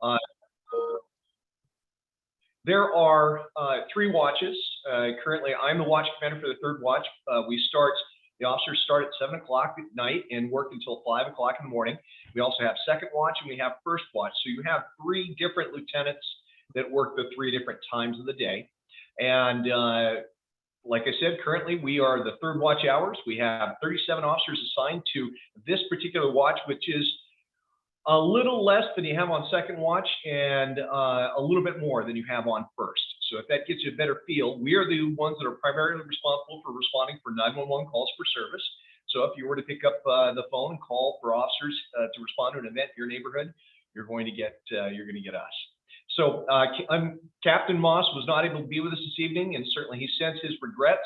Uh, there are 3 watches. Currently, I'm the watch commander for the 3rd watch. The officers start at 7 o'clock at night and work until 5 o'clock in the morning. We also have 2nd watch and we have 1st watch. So you have 3 different lieutenants that work the 3 different times of the day. And like I said, currently we are the 3rd watch hours. We have 37 officers assigned to this particular watch, which is a little less than you have on 2nd watch and a little bit more than you have on 1st. So if that gives you a better feel, we are the ones that are primarily responsible for responding for 911 calls for service. So if you were to pick up the phone and call for officers to respond to an event in your neighborhood, you're going to get us. So Captain Moss was not able to be with us this evening, and certainly he sends his regrets.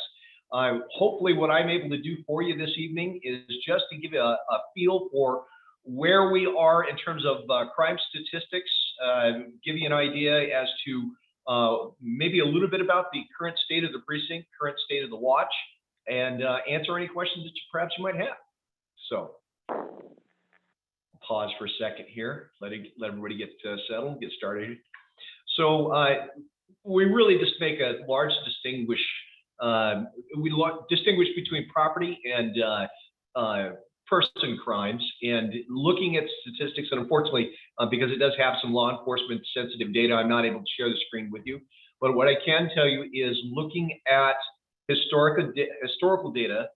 Hopefully what I'm able to do for you this evening is just to give you a feel for where we are in terms of crime statistics, give you an idea as to maybe a little bit about the current state of the precinct, current state of the watch, and answer any questions that perhaps you might have. So pause for a second here, let everybody get settled, get started. So we really just make a large distinguish between property and person crimes, and looking at statistics. And unfortunately, because it does have some law enforcement sensitive data, I'm not able to share the screen with you. But what I can tell you is looking at historical data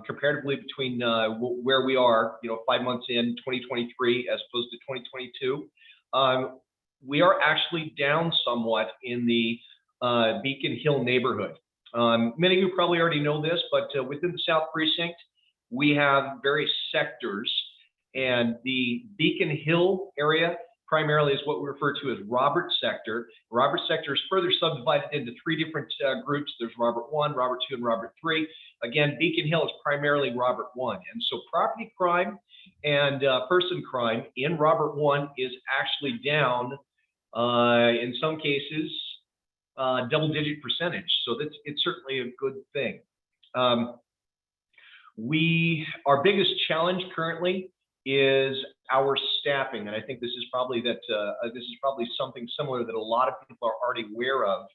comparatively between where we are, 5 months in 2023 as opposed to 2022, we are actually down somewhat in the Beacon Hill neighborhood. Many of you probably already know this, but within the South Precinct, we have various sectors, and the Beacon Hill area primarily is what we refer to as Robert Sector. Robert Sector is further subdivided into 3 different groups. There's Robert 1, Robert 2, and Robert 3. Again, Beacon Hill is primarily Robert 1. And so property crime and person crime in Robert 1 is actually down, in some cases, double-digit percentage. So it's certainly a good thing. Our biggest challenge currently is our staffing, and I think this is probably something similar that a lot of people are already aware of.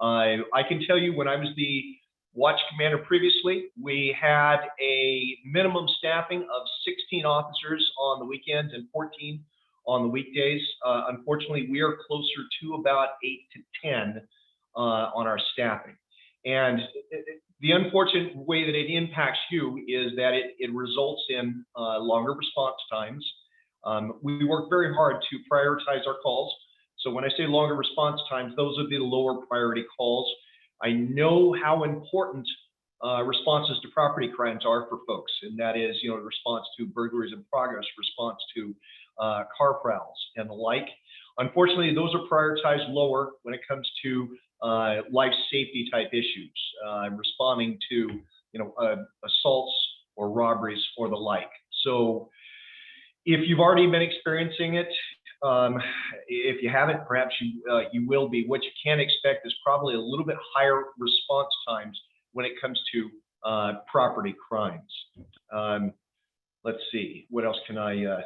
I can tell you, when I was the watch commander previously, we had a minimum staffing of 16 officers on the weekends and 14 on the weekdays. Unfortunately, we are closer to about 8 to 10 on our staffing. And the unfortunate way that it impacts you is that it results in longer response times. We work very hard to prioritize our calls. So when I say longer response times, those would be the lower priority calls. I know how important responses to property crimes are for folks, and that is, response to burglaries in progress, response to car prowls and the like. Unfortunately, those are prioritized lower when it comes to life safety type issues, responding to assaults or robberies or the like. So if you've already been experiencing it, if you haven't, perhaps you will be. What you can expect is probably a little bit higher response times when it comes to property crimes. Let's see, what else can I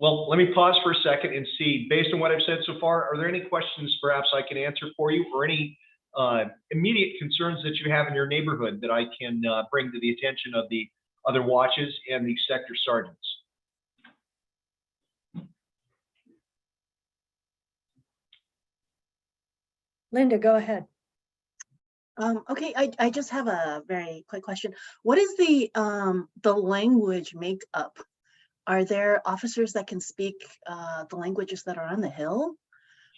well, let me pause for a second and see, based on what I've said so far, are there any questions perhaps I can answer for you, or any immediate concerns that you have in your neighborhood that I can bring to the attention of the other watches and the sector sergeants? Linda, go ahead. Okay, I just have a very quick question. What is the language makeup? Are there officers that can speak the languages that are on the Hill?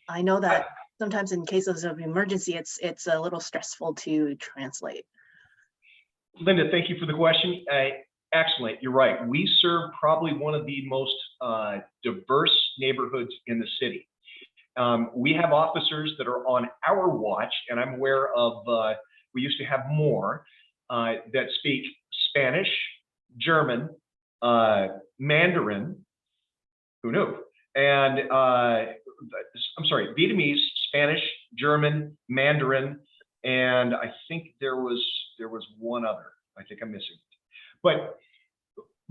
I know that sometimes in cases of emergency, it's a little stressful to translate. Linda, thank you for the question. Excellent, you're right. We serve probably one of the most diverse neighborhoods in the city. We have officers that are on our watch, and I'm aware of, we used to have more, that speak Spanish, German, Mandarin, who knew? And I'm sorry, Vietnamese, Spanish, German, Mandarin, and I think there was one other. I think I'm missing. But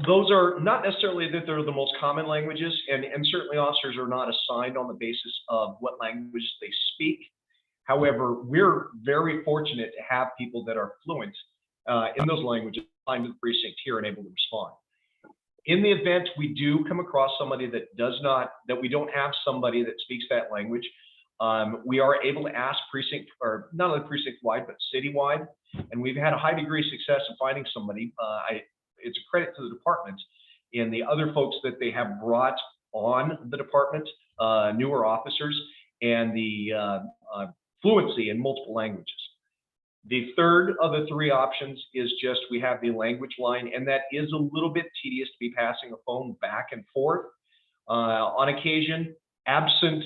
Those are not necessarily that they're the most common languages, and certainly officers are not assigned on the basis of what language they speak. However, we're very fortunate to have people that are fluent in those languages assigned to the precinct here and able to respond. In the event we do come across somebody that we don't have somebody that speaks that language, we are able to ask precinct, or not only precinct wide, but citywide, and we've had a high degree of success in finding somebody. It's a credit to the department and the other folks that they have brought on the department, newer officers, and the fluency in multiple languages. The third of the three options is just we have the language line, and that is a little bit tedious to be passing a phone back and forth. On occasion, absent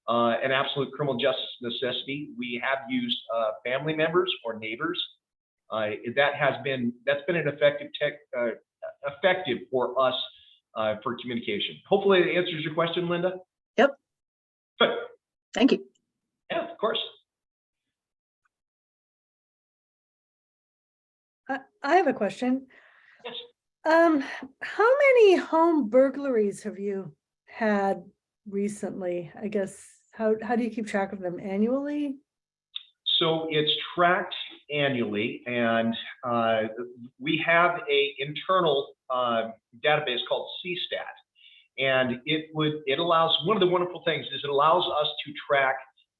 an absolute criminal justice necessity, we have used family members or neighbors. That's been an effective for us for communication. Hopefully it answers your question, Linda. Yep. Good. Thank you. Yeah, of course. I have a question. Yes. How many home burglaries have you had recently? I guess, how do you keep track of them? Annually? So it's tracked annually, and we have a internal database called CSTAT, and it allows, one of the wonderful things is it allows us to track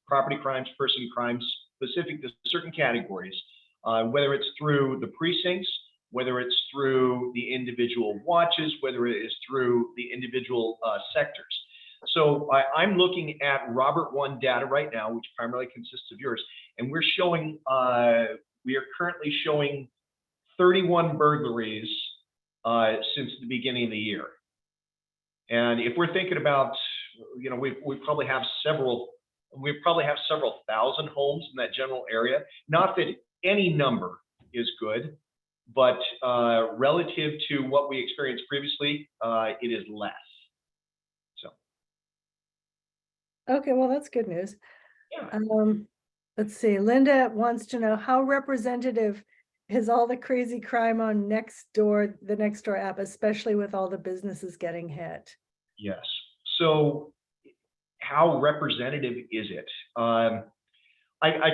property crimes, person crimes specific to certain categories, whether it's through the precincts, whether it's through the individual watches, whether it is through the individual sectors. So I'm looking at Robert One data right now, which primarily consists of yours, and we're showing, we are currently showing 31 burglaries since the beginning of the year. And if we're thinking about, you know, we probably have several thousand homes in that general area. Not that any number is good, but relative to what we experienced previously, it is less. So. Okay, well, that's good news. Yeah. Let's see, Linda wants to know, how representative is all the crazy crime on the Nextdoor app, especially with all the businesses getting hit? Yes. So how representative is it? I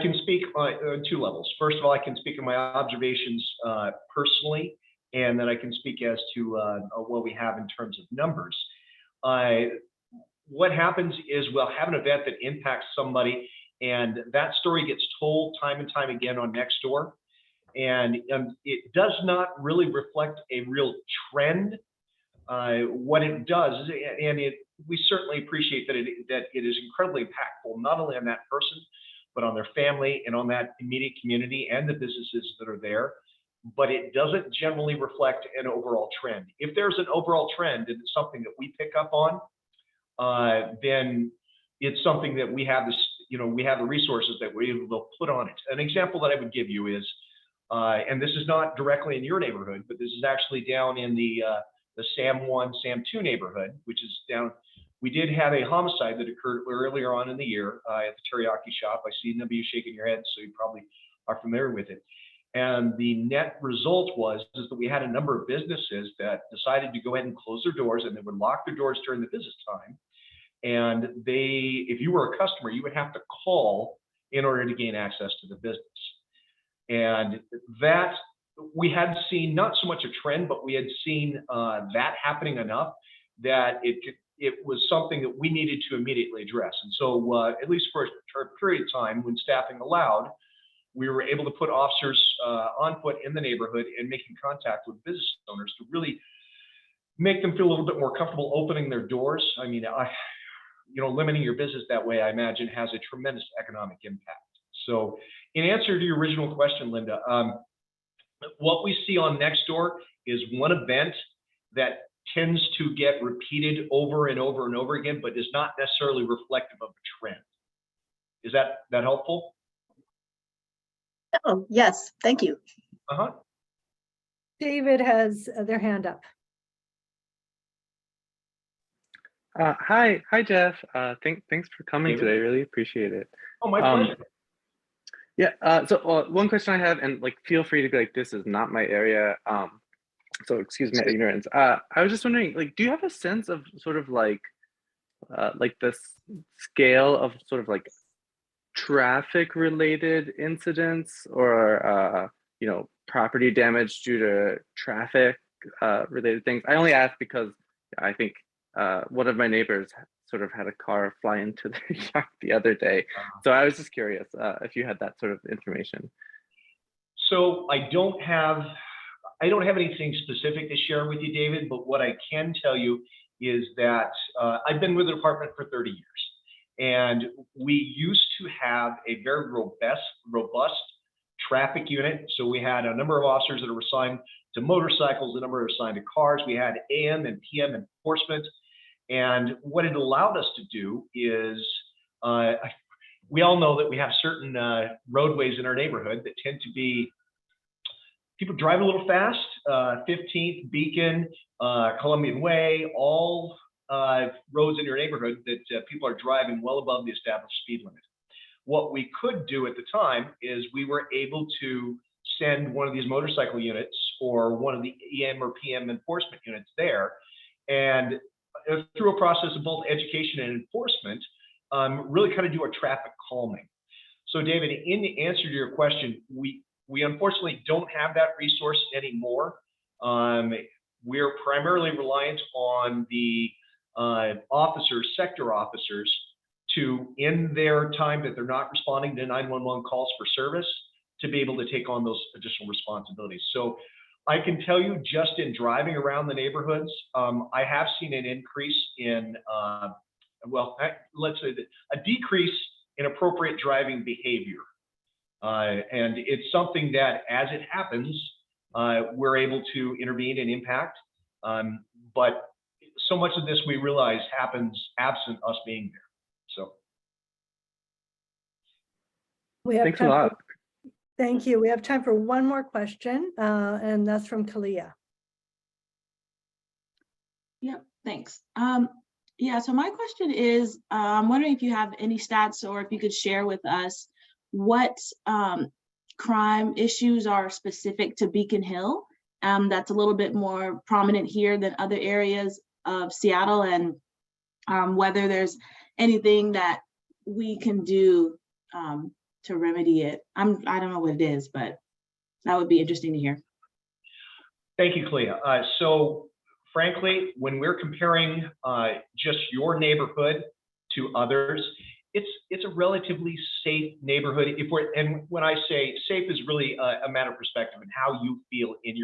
can speak on two levels. First of all, I can speak on my observations personally, and then I can speak as to what we have in terms of numbers. What happens is we'll have an event that impacts somebody, and that story gets told time and time again on Nextdoor, and it does not really reflect a real trend. What it does, and we certainly appreciate that it is incredibly impactful, not only on that person, but on their family and on that immediate community and the businesses that are there. But it doesn't generally reflect an overall trend. If there's an overall trend and it's something that we pick up on, then it's something that we have we have the resources that we're able to put on it. An example that I would give you is, and this is not directly in your neighborhood, but this is actually down in the Sam 1, Sam 2 neighborhood, which is down. We did have a homicide that occurred earlier on in the year at the teriyaki shop. I see you shaking your head, so you probably are familiar with it. And the net result was that we had a number of businesses that decided to go ahead and close their doors, and they would lock their doors during the business time. And if you were a customer, you would have to call in order to gain access to the business. And that, we had seen not so much a trend, but we had seen that happening enough that it was something that we needed to immediately address. And so at least for a period of time when staffing allowed, we were able to put officers on foot in the neighborhood and making contact with business owners to really make them feel a little bit more comfortable opening their doors. I mean, limiting your business that way, I imagine, has a tremendous economic impact. So in answer to your original question, Linda, what we see on Nextdoor is one event that tends to get repeated over and over and over again, but is not necessarily reflective of a trend. Is that helpful? Oh, yes, thank you. David has their hand up. Hi, Jeff. Thanks for coming David? today. Really appreciate it. Oh, my pleasure. Yeah. So one question I have, and feel free to be like, this is not my area. So excuse my ignorance. I was just wondering, like, do you have a sense of sort of like the scale of sort of like traffic related incidents or property damage due to traffic related things? I only ask because I think one of my neighbors sort of had a car fly into their yard the other day. So I was just curious if you had that sort of information. So I don't have anything specific to share with you, David, but what I can tell you is that I've been with the department for 30 years, and we used to have a very robust traffic unit. So we had a number of officers that were assigned to motorcycles, a number were assigned to cars. We had AM and PM enforcement. And what it allowed us to do is, we all know that we have certain roadways in our neighborhood that tend to be, people drive a little fast, 15th, Beacon, Columbian Way, all roads in your neighborhood that people are driving well above the established speed limit. What we could do at the time is we were able to send one of these motorcycle units or one of the EM or PM enforcement units there, and through a process of both education and enforcement, really kind of do a traffic calming. So David, in the answer to your question, we unfortunately don't have that resource anymore. We're primarily reliant on the sector officers to, in their time that they're not responding to 911 calls for service, to be able to take on those additional responsibilities. So I can tell you, just in driving around the neighborhoods, I have seen an increase in, let's say a decrease in appropriate driving behavior. And it's something that, as it happens, we're able to intervene and impact. But so much of this, we realize, happens absent us being there. So We have Thanks a time lot. Thank you. We have time for one more question, and that's from Kalia. Yep, thanks. Yeah, so my question is, I'm wondering if you have any stats or if you could share with us what crime issues are specific to Beacon Hill that's a little bit more prominent here than other areas of Seattle, and whether there's anything that we can do to remedy it. I don't know what it is, but that would be interesting to hear. thank you, Clea. So frankly, when we're comparing just your neighborhood to others, it's a relatively safe neighborhood. And when I say safe, is really a matter of perspective and how you feel in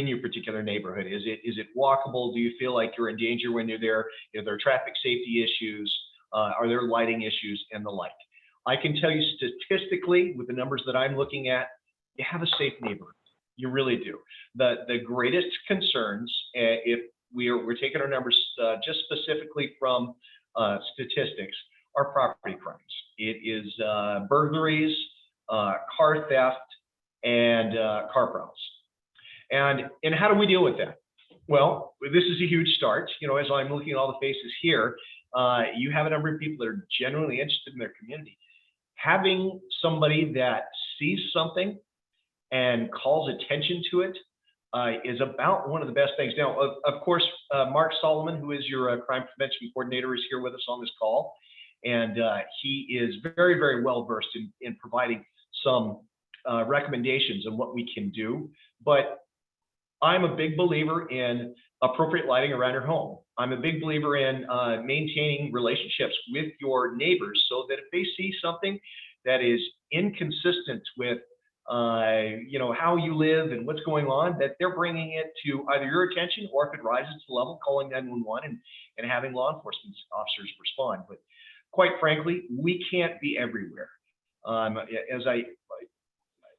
your particular neighborhood. Is it walkable? Do you feel like you're in danger when you're there? Are there traffic safety issues? Are there lighting issues and the like? I can tell you statistically, with the numbers that I'm looking at, you have a safe neighborhood. You really do. The greatest concerns, if we're taking our numbers just specifically from statistics, are property crimes. It is burglaries, car theft, and car problems. And how do we deal with that? Well, this is a huge start. As I'm looking at all the faces here, you have a number of people that are genuinely interested in their community. Having somebody that sees something and calls attention to it is about one of the best things. Now, of course, Mark Solomon, who is your crime prevention coordinator, is here with us on this call. And he is very, very well versed in providing some recommendations on what we can do. But I'm a big believer in appropriate lighting around your home. I'm a big believer in maintaining relationships with your neighbors so that if they see something that is inconsistent with how you live and what's going on, that they're bringing it to either your attention, or if it rises to the level, calling 911 and having law enforcement officers respond. But quite frankly, we can't be everywhere.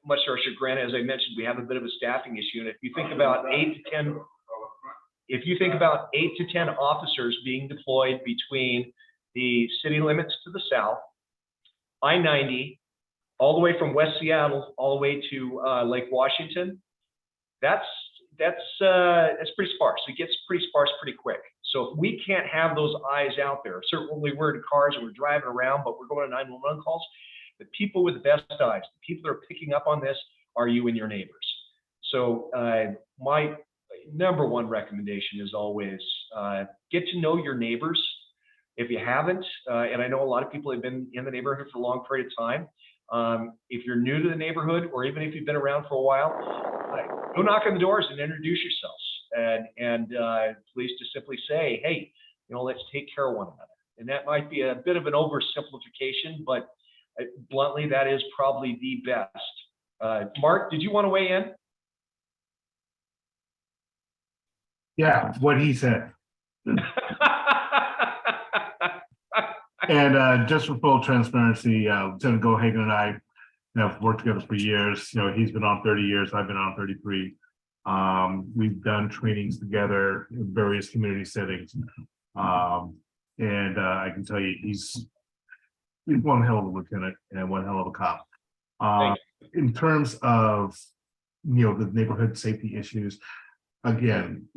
Much to our chagrin, as I mentioned, we have a bit of a staffing issue. And if you think about 8 to 10 officers being deployed between the city limits to the south, I-90, all the way from West Seattle, all the way to Lake Washington, that's pretty sparse. It gets pretty sparse pretty quick. So if we can't have those eyes out there, certainly we're in cars and we're driving around, but we're going to 911 calls. The people with the best eyes, the people that are picking up on this, are you and your neighbors. So my number one recommendation is always get to know your neighbors. If you haven't, and I know a lot of people have been in the neighborhood for a long period of time, if you're new to the neighborhood, or even if you've been around for a while, go knock on the doors and introduce yourselves, and please just simply say, hey, let's take care of one another. And that might be a bit of an oversimplification, but bluntly, that is probably the best. Mark, did you want to weigh in? Yeah, what he said. And just for full transparency, Lieutenant Gohagan and I have worked together for years. He's been on 30 years, I've been on 33. We've done trainings together in various community settings. And I can tell you, he's one hell of a lieutenant and one hell of a cop. In terms of, the neighborhood safety issues, again,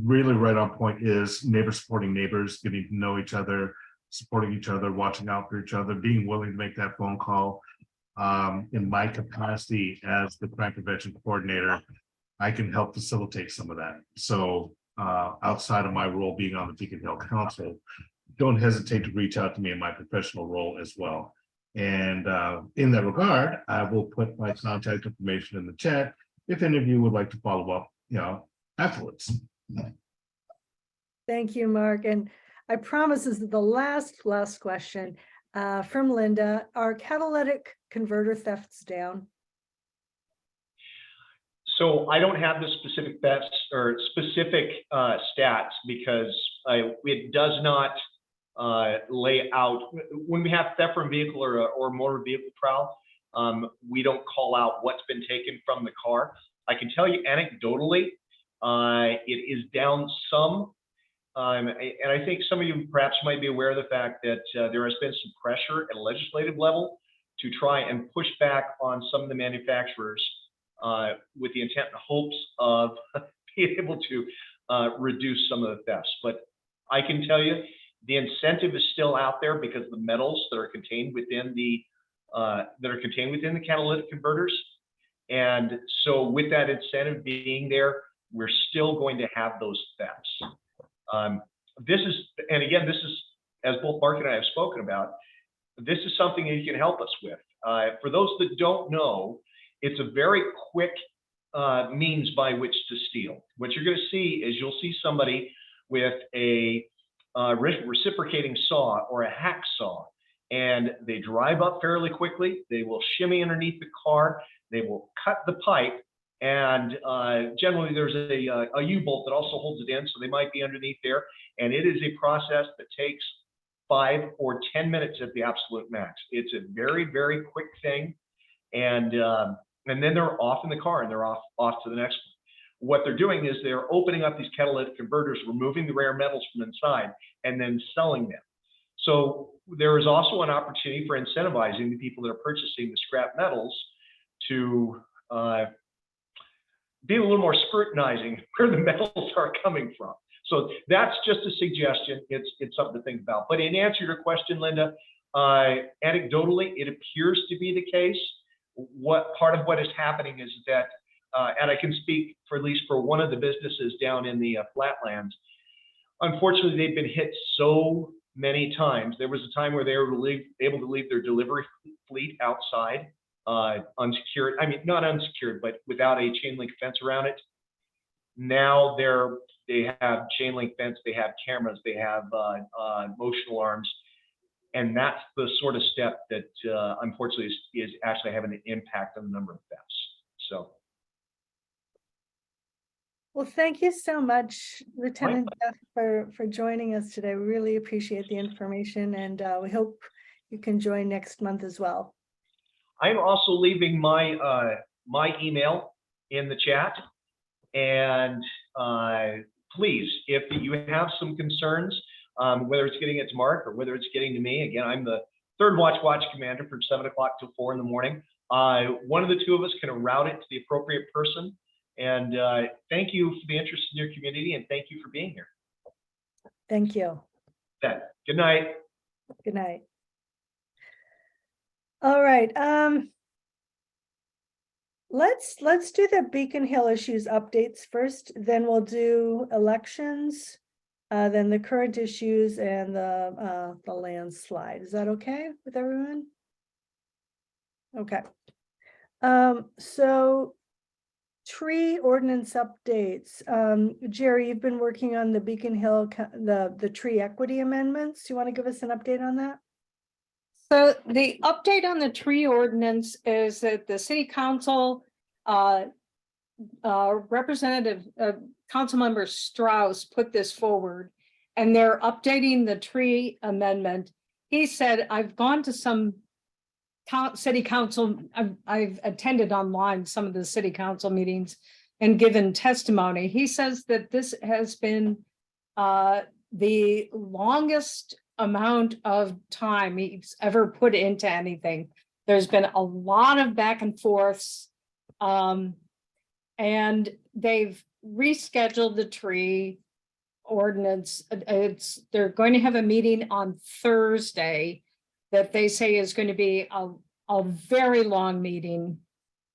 really right on point is neighbors supporting neighbors, getting to know each other, supporting each other, watching out for each other, being willing to make that phone call. In my capacity as the crime prevention coordinator, I can help facilitate some of that. So outside of my role being on the Beacon Hill Council, don't hesitate to reach out to me in my professional role as well. And in that regard, I will put my contact information in the chat if any of you would like to follow up, afterwards. Thank you, Mark. And I promise this is the last question from Linda. Are catalytic converter thefts down? So I don't have the specific thefts or specific stats because it does not lay out when we have theft from vehicle or motor vehicle prowl. We don't call out what's been taken from the car. I can tell you anecdotally, it is down some. And I think some of you perhaps might be aware of the fact that there has been some pressure at a legislative level to try and push back on some of the manufacturers with the intent and hopes of being able to reduce some of the thefts. But I can tell you the incentive is still out there because the metals that are contained within the catalytic converters. And so with that incentive being there, we're still going to have those thefts. This is, as both Mark and I have spoken about, this is something that you can help us with. For those that don't know, it's a very quick means by which to steal. What you're going to see is you'll see somebody with a reciprocating saw or a hacksaw, and they drive up fairly quickly. They will shimmy underneath the car. They will cut the pipe. And generally there's a U-bolt that also holds it in, so they might be underneath there. And it is a process that takes 5 or 10 minutes at the absolute max. It's a very, very quick thing. And then they're off in the car and they're off to the next one. What they're doing is they're opening up these catalytic converters, removing the rare metals from inside, and then selling them. So there is also an opportunity for incentivizing the people that are purchasing the scrap metals to be a little more scrutinizing where the metals are coming from. So that's just a suggestion. It's something to think about. But in answer to your question, Linda, anecdotally, it appears to be the case. What part of what is happening is that, and I can speak for at least for one of the businesses down in the flatlands, unfortunately, they've been hit so many times. There was a time where they were able to leave their delivery fleet outside, unsecured, not unsecured, but without a chain link fence around it. Now they have chain link fence, they have cameras, they have motion alarms, and that's the sort of step that unfortunately is actually having an impact on the number of thefts. So. Well, thank you so much, Lieutenant Jeff, for joining us today. We really appreciate the information, and we hope you can join next month as well. I'm also leaving my my email in the chat, and please, if you have some concerns, whether it's getting it to Mark or whether it's getting to me, again, I'm the third watch commander from 7 o'clock till 4 in the morning. One of the two of us can route it to the appropriate person. And thank you for the interest in your community, and thank you for being here. Thank you. Good night. Good night. let's do the Beacon Hill issues updates first, then we'll do elections, then the current issues and the landslide. Is that okay with everyone? Okay. So tree ordinance updates. Jerry, you've been working on the Beacon Hill, the tree equity amendments. Do you want to give us an update on that? So the update on the tree ordinance is that the city council, representative, councilmember Strauss put this forward, and they're updating the tree amendment. He said, I've gone to some city council, I've attended online some of the city council meetings and given testimony. He says that this has been the longest amount of time he's ever put into anything. There's been a lot of back and forths, and they've rescheduled the tree ordinance. They're going to have a meeting on Thursday that they say is going to be a very long meeting.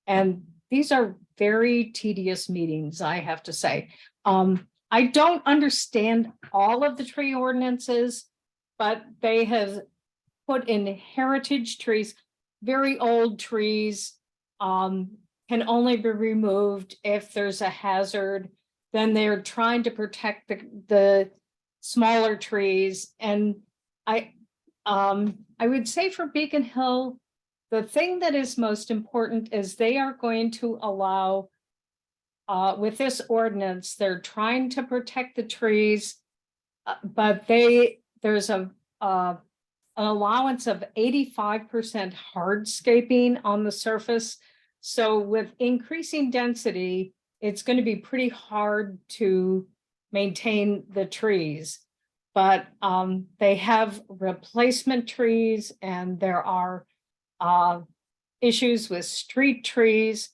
And these are very tedious meetings, I have to say. I don't understand all of the tree ordinances, but they have put in heritage trees, very old trees, can only be removed if there's a hazard. Then they're trying to protect the smaller trees. And I would say for Beacon Hill, the thing that is most important is they are going to allow, with this ordinance, they're trying to protect the trees, but there's an allowance of 85% hardscaping on the surface. So with increasing density, it's going to be pretty hard to maintain the trees. But they have replacement trees, and there are issues with street trees.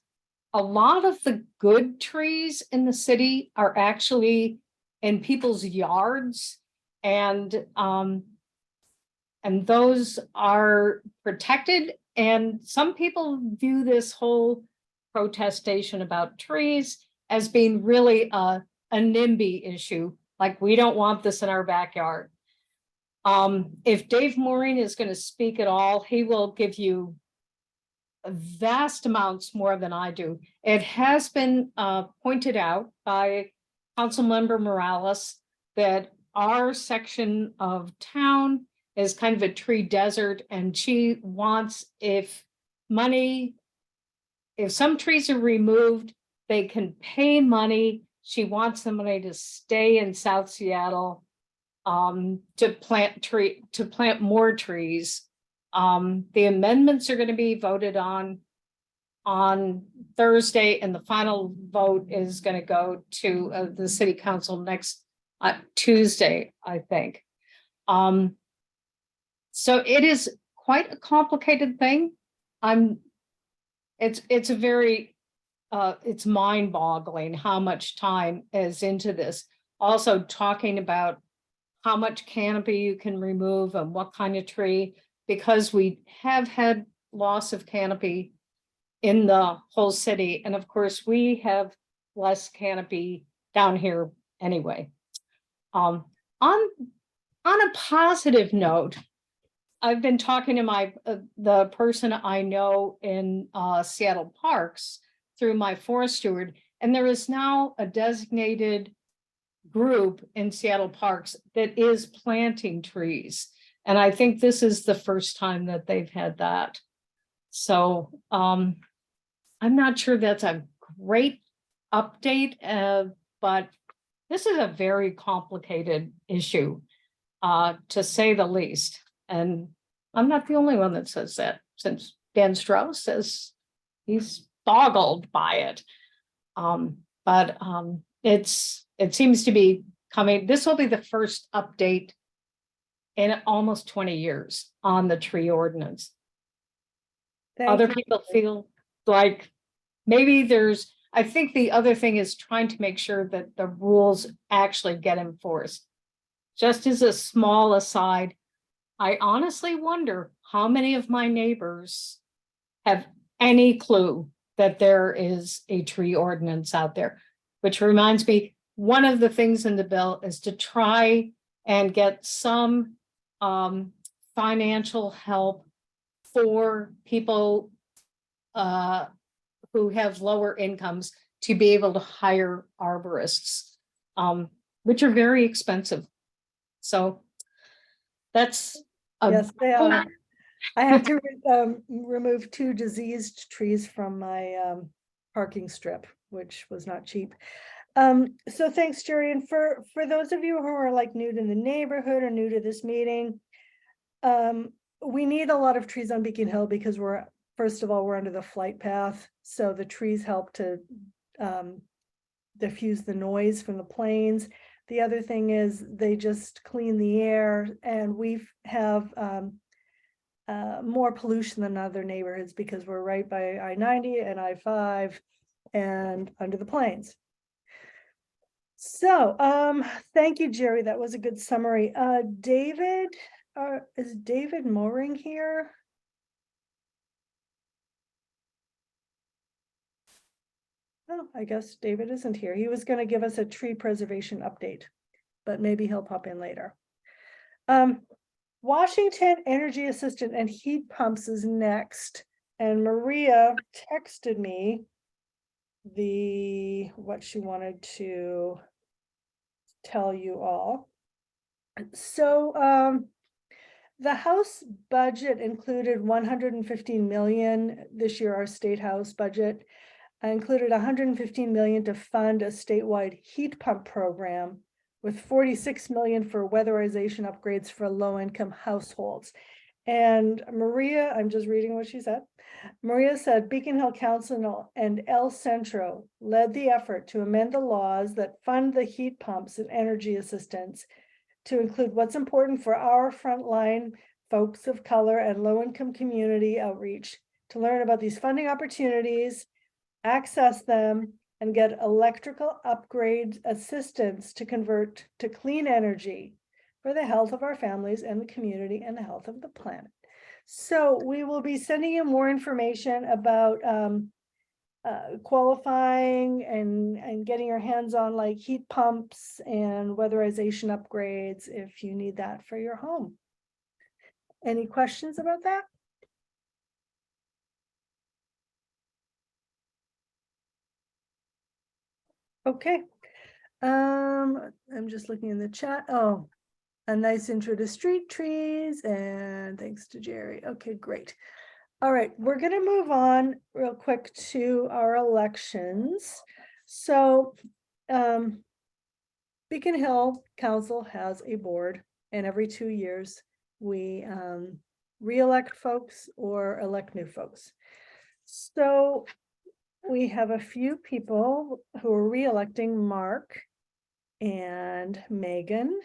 A lot of the good trees in the city are actually in people's yards, and those are protected. And some people view this whole protestation about trees as being really a NIMBY issue. Like, we don't want this in our backyard. If Dave Maureen is going to speak at all, he will give you vast amounts more than I do. It has been pointed out by Councilmember Morales that our section of town is kind of a tree desert, and she wants, if some trees are removed, they can pay money. She wants the money to stay in South Seattle, to plant more trees. The amendments are going to be voted on Thursday, and the final vote is going to go to the city council next Tuesday, I think. So it is quite a complicated thing. It's a very it's mind-boggling how much time is into this. Also talking about how much canopy you can remove and what kind of tree, because we have had loss of canopy in the whole city. And of course, we have less canopy down here anyway. On a positive note, I've been talking to the person I know in Seattle Parks through my forest steward, and there is now a designated group in Seattle Parks that is planting trees. And I think this is the first time that they've had that. So I'm not sure that's a great update, but this is a very complicated issue, to say the least. And I'm not the only one that says that, since Dan Strauss says he's boggled by it. But it seems to be coming. This will be the first update in almost 20 years on the tree ordinance. Other people feel like maybe I think the other thing is trying to make sure that the rules actually get enforced. Just as a small aside, I honestly wonder how many of my neighbors have any clue that there is a tree ordinance out there. Which reminds me, one of the things in the bill is to try and get some financial help for people who have lower incomes to be able to hire arborists, which are very expensive. So that's Yes, they are. I had to remove 2 diseased trees from my parking strip, which was not cheap. So thanks, Jerry. And for those of you who are like new to the neighborhood or new to this meeting, we need a lot of trees on Beacon Hill because first of all, we're under the flight path. So the trees help to diffuse the noise from the planes. The other thing is they just clean the air, and we have more pollution than other neighborhoods because we're right by I-90 and I-5 and under the plains. So thank you, Jerry. That was a good summary. David, is David Moring here? Oh, I guess David isn't here. He was going to give us a tree preservation update, but maybe he'll pop in later. Washington Energy Assistant and Heat Pumps is next. And Maria texted me what she wanted to tell you all. So the House budget included 115 million this year. Our state House budget included 115 million to fund a statewide heat pump program, with 46 million for weatherization upgrades for low-income households. And Maria, I'm just reading what she said. Maria said Beacon Hill Council and El Centro led the effort to amend the laws that fund the heat pumps and energy assistance to include what's important for our frontline folks of color and low-income community outreach, to learn about these funding opportunities, access them, and get electrical upgrade assistance to convert to clean energy for the health of our families and the community and the health of the planet. So we will be sending you more information about qualifying and getting your hands on like heat pumps and weatherization upgrades if you need that for your home. Any questions about that? Okay. I'm just looking in the chat. Oh, a nice intro to street trees, and thanks to Jerry. Okay, great. All right, we're going to move on real quick to our elections. So Beacon Hill Council has a board, and every 2 years we re-elect folks or elect new folks. So we have a few people who are re-electing: Mark and Megan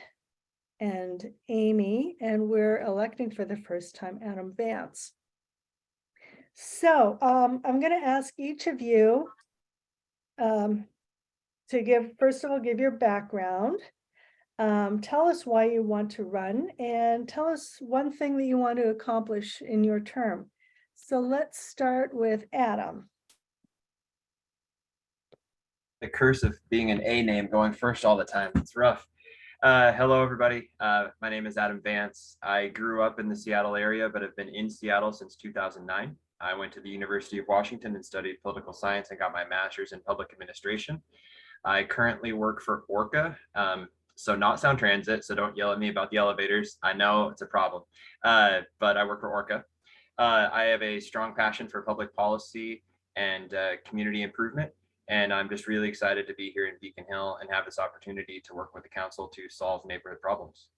and Amy, and we're electing for the first time Adam Vance. So I'm going to ask each of you to first of all, give your background. Tell us why you want to run, and tell us one thing that you want to accomplish in your term. So let's start with Adam. The curse of being an A name going first all the time. It's rough. Hello, everybody. My name is Adam Vance. I grew up in the Seattle area, but have been in Seattle since 2009. I went to the University of Washington and studied political science and got my master's in public administration. I currently work for Orca, so not Sound Transit, so don't yell at me about the elevators. I know it's a problem, but I work for Orca. I have a strong passion for public policy and community improvement. And I'm just really excited to be here in Beacon Hill and have this opportunity to work with the council to solve neighborhood problems.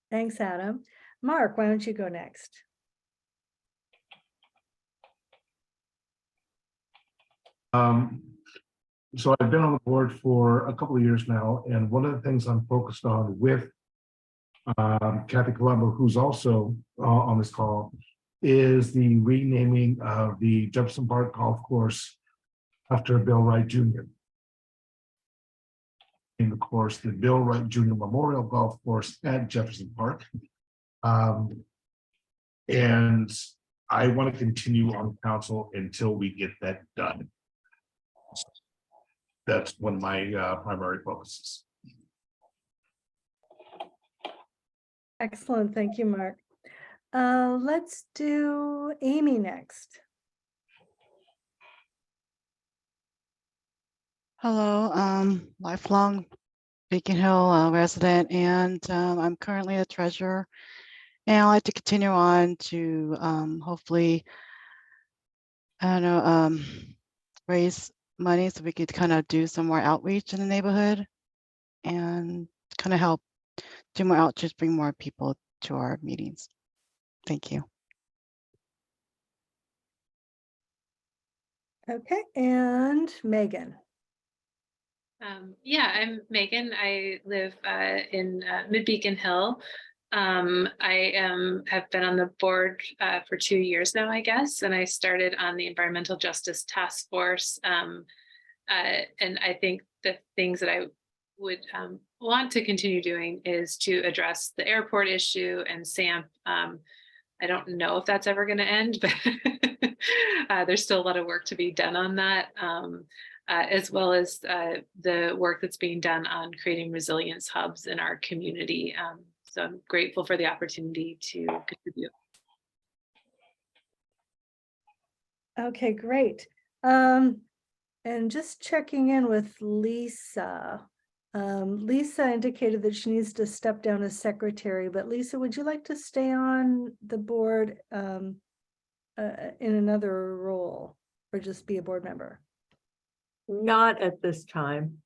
Thanks, Adam. Mark, why don't you go next? So I've been on the board for a couple of years now, and one of the things I'm focused on with Kathy Colombo, who's also on this call, is the renaming of the Jefferson Park Golf Course after Bill Wright Jr. In the course, the Bill Wright Jr. Memorial Golf Course at Jefferson Park. And I want to continue on council until we get that done. That's one of my primary focuses. Excellent, thank you, Mark. Let's do Amy next. Hello, lifelong Beacon Hill resident, and I'm currently a treasurer. And I'd like to continue on to hopefully, I don't know, raise money so we could kind of do some more outreach in the neighborhood and kind of help do more outreach, bring more people to our meetings. Thank you. Okay, and Megan. Yeah, I'm Megan. I live in Mid Beacon Hill. I have been on the board for 2 years now, I guess, and I started on the Environmental Justice Task Force. And I think the things that I would want to continue doing is to address the airport issue and SAMP. I don't know if that's ever going to end, but there's still a lot of work to be done on that. As well as the work that's being done on creating resilience hubs in our community. So I'm grateful for the opportunity to contribute. Okay, great. And just checking in with Lisa. Lisa indicated that she needs to step down as secretary, but Lisa, would you like to stay on the board in another role or just be a board member? Not at this time,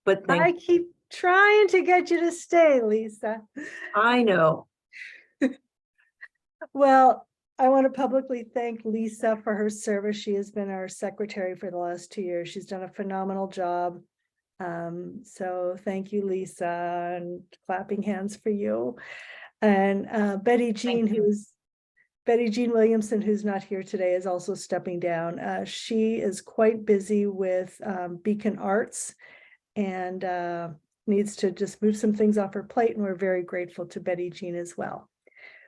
but I keep trying to get you to stay, Lisa. I know. Well, I want to publicly thank Lisa for her service. She has been our secretary for the last 2 years. She's done a phenomenal job. So thank you, Lisa, and clapping hands for you. And Betty Jean Williamson, who's not here today, is also stepping down. She is quite busy with Beacon Arts and needs to just move some things off her plate. And we're very grateful to Betty Jean as well.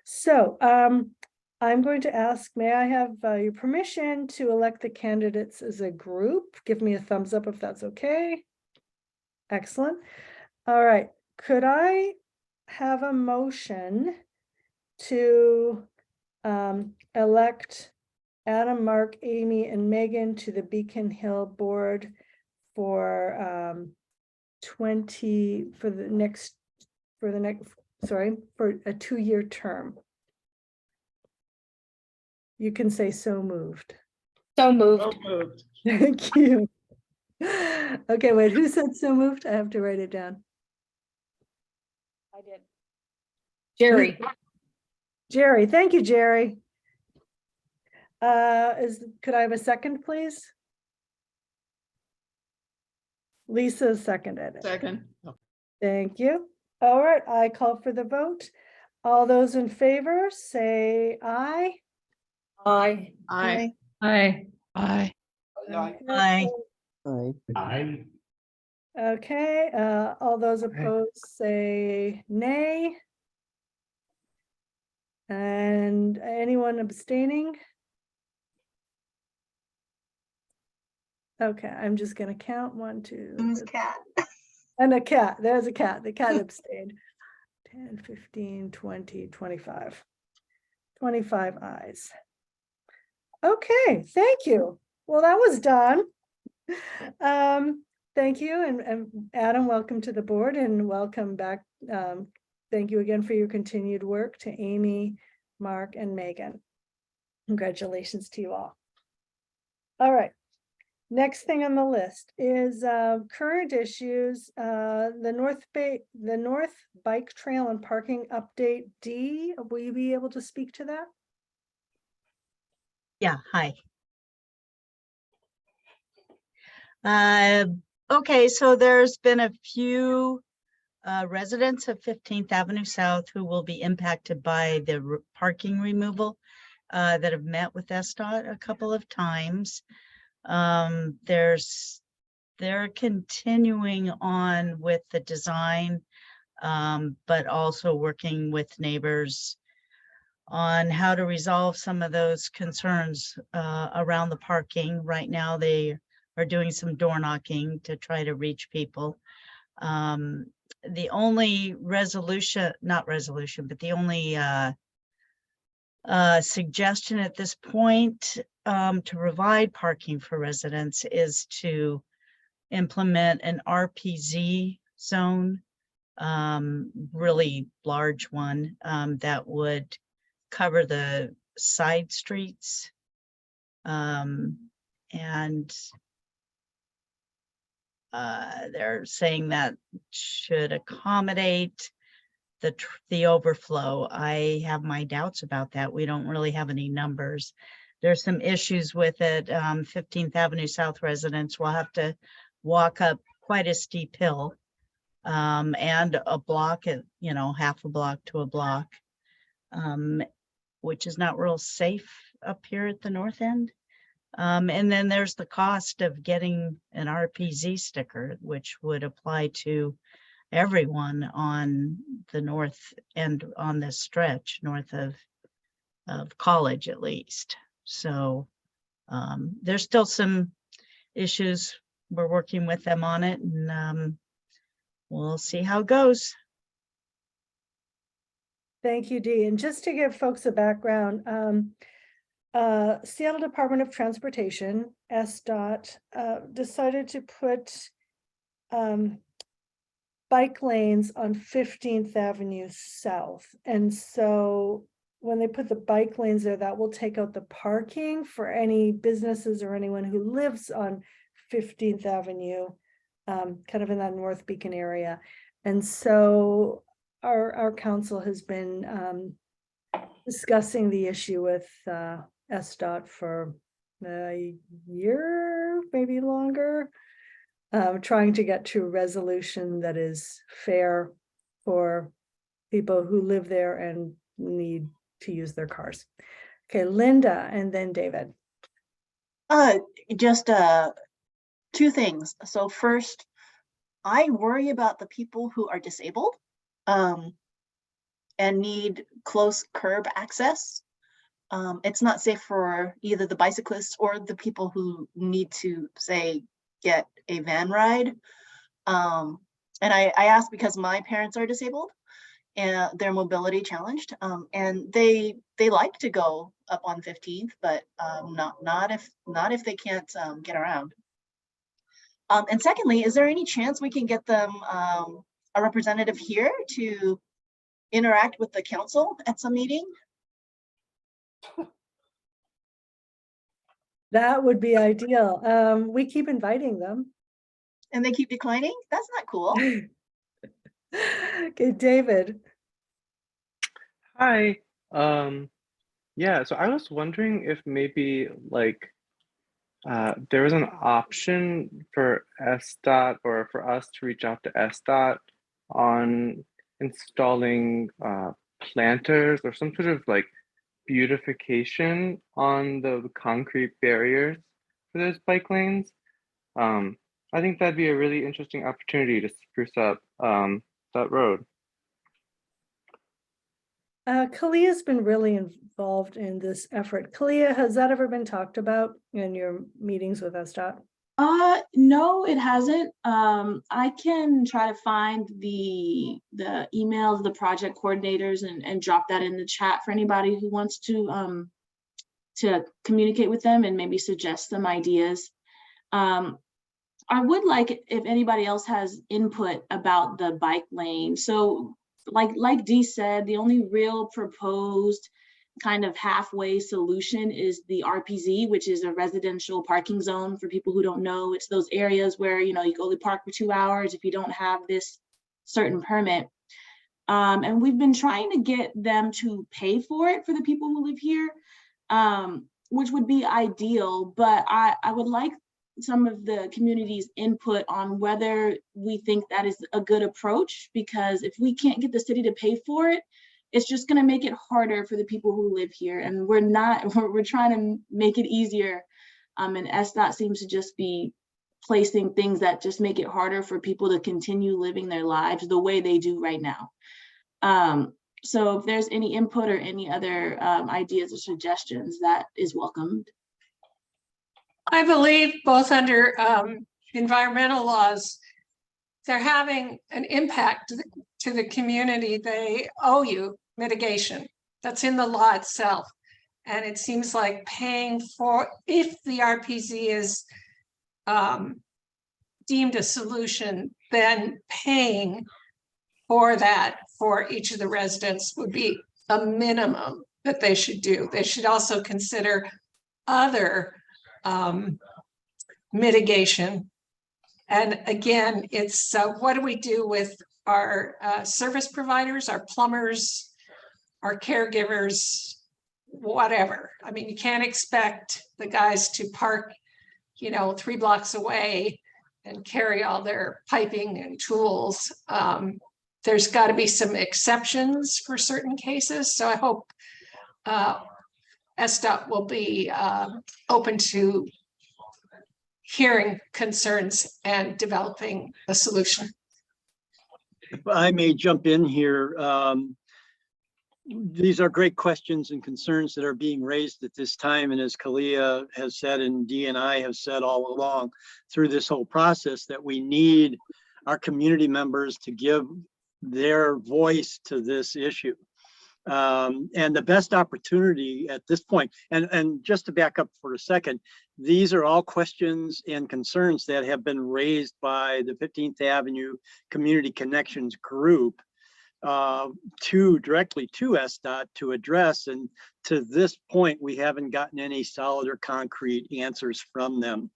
So I'm going to ask, may I have your permission to elect the candidates as a group? Give me a thumbs up if that's okay. Excellent. All right. Could I have a motion to elect Adam, Mark, Amy, and Megan to the Beacon Hill board for for a 2-year term? You can say so moved. So moved. So moved. Thank you. Okay, wait, who said so moved? I have to write it down. I did. Jerry. Jerry, thank you, Jerry. Could I have a second, please? Lisa seconded it. Second. Thank you. All right, I call for the vote. All those in favor, say aye. Aye. Aye. Aye. Bye. Aye. I Okay, all those opposed say nay. And anyone abstaining? Okay, I'm just gonna count 1, 2. Who's cat? And a cat, there's a cat, the cat abstained. 10, 15, 20, 25. 25 ayes. Okay, thank you. Well, that was done. Thank you, and Adam, welcome to the board and welcome back. Thank you again for your continued work to Amy, Mark, and Megan. Congratulations to you all. All right. Next thing on the list is current issues. The North Bike Trail and Parking Update. D, will you be able to speak to that? Yeah, hi. Okay, so there's been a few residents of 15th Avenue South who will be impacted by the parking removal that have met with SDOT a couple of times. They're continuing on with the design, but also working with neighbors on how to resolve some of those concerns around the parking. Right now, they are doing some door knocking to try to reach people. The only resolution, not resolution, but the only suggestion at this point to provide parking for residents is to implement an RPZ zone, really large one that would cover the side streets. And they're saying that should accommodate the overflow. I have my doubts about that. We don't really have any numbers. There's some issues with it. 15th Avenue South residents will have to walk up quite a steep hill and a block, you know, half a block to a block, which is not real safe up here at the north end. And then there's the cost of getting an RPZ sticker, which would apply to everyone on the north end, on this stretch north of College at least. So there's still some issues. We're working with them on it, and we'll see how it goes. Thank you, Dee. And just to give folks a background, Seattle Department of Transportation, SDOT, decided to put bike lanes on 15th Avenue South. And so when they put the bike lanes there, that will take out the parking for any businesses or anyone who lives on 15th Avenue, kind of in that North Beacon area. And so our council has been discussing the issue with SDOT for a year, maybe longer, trying to get to a resolution that is fair for people who live there and need to use their cars. Okay, Linda, and then David. Just two things. So first, I worry about the people who are disabled and need close curb access. It's not safe for either the bicyclists or the people who need to, say, get a van ride. And I ask because my parents are disabled and they're mobility challenged, and they like to go up on 15th, but not if they can't get around. And secondly, is there any chance we can get them a representative here to interact with the council at some meeting? That would be ideal. We keep inviting them. And they keep declining? That's not cool. Okay, David. Hi. Yeah, so I was wondering if maybe like there was an option for SDOT or for us to reach out to SDOT on installing planters or some sort of like beautification on the concrete barriers for those bike lanes. I think that'd be a really interesting opportunity to spruce up that road. Kalia's been really involved in this effort. Kalia, has that ever been talked about in your meetings with SDOT? No, it hasn't. I can try to find the emails of the project coordinators and drop that in the chat for anybody who wants to communicate with them and maybe suggest some ideas. I would like if anybody else has input about the bike lane. So like Dee said, the only real proposed kind of halfway solution is the RPZ, which is a residential parking zone. For people who don't know, it's those areas where, you know, you can only park for 2 hours if you don't have this certain permit. And we've been trying to get them to pay for it for the people who live here, which would be ideal. But I would like some of the community's input on whether we think that is a good approach, because if we can't get the city to pay for it, it's just going to make it harder for the people who live here. And we're trying to make it easier. And SDOT seems to just be placing things that just make it harder for people to continue living their lives the way they do right now. So if there's any input or any other ideas or suggestions, that is welcomed. I believe both under environmental laws, they're having an impact to the community. They owe you mitigation. That's in the law itself. And it seems like paying for, if the RPZ is deemed a solution, then paying for that for each of the residents would be a minimum that they should do. They should also consider other mitigation. And again, it's what do we do with our service providers, our plumbers, our caregivers, whatever. I mean, you can't expect the guys to park, 3 blocks away and carry all their piping and tools. There's got to be some exceptions for certain cases. So I hope SDOT will be open to hearing concerns and developing a solution. If I may jump in here, these are great questions and concerns that are being raised at this time. And as Kalia has said, and Dee and I have said all along through this whole process, that we need our community members to give their voice to this issue. And the best opportunity at this point, and just to back up for a second, these are all questions and concerns that have been raised by the 15th Avenue Community Connections Group directly to SDOT to address. And to this point, we haven't gotten any solid or concrete answers from them.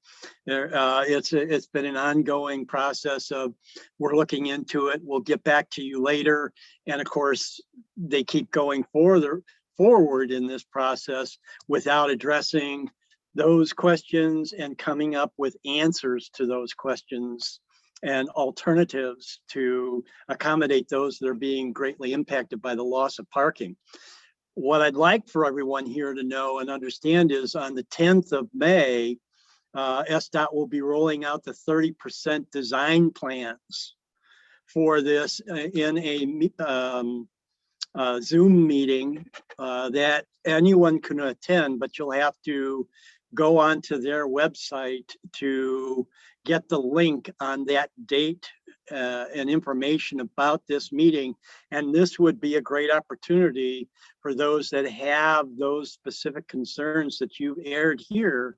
It's been an ongoing process of, we're looking into it, we'll get back to you later. And of course, they keep going forward in this process without addressing those questions and coming up with answers to those questions and alternatives to accommodate those that are being greatly impacted by the loss of parking. What I'd like for everyone here to know and understand is on the 10th of May, SDOT will be rolling out the 30% design plans for this in a Zoom meeting that anyone can attend, but you'll have to go onto their website to get the link on that date and information about this meeting. And this would be a great opportunity for those that have those specific concerns that you've aired here,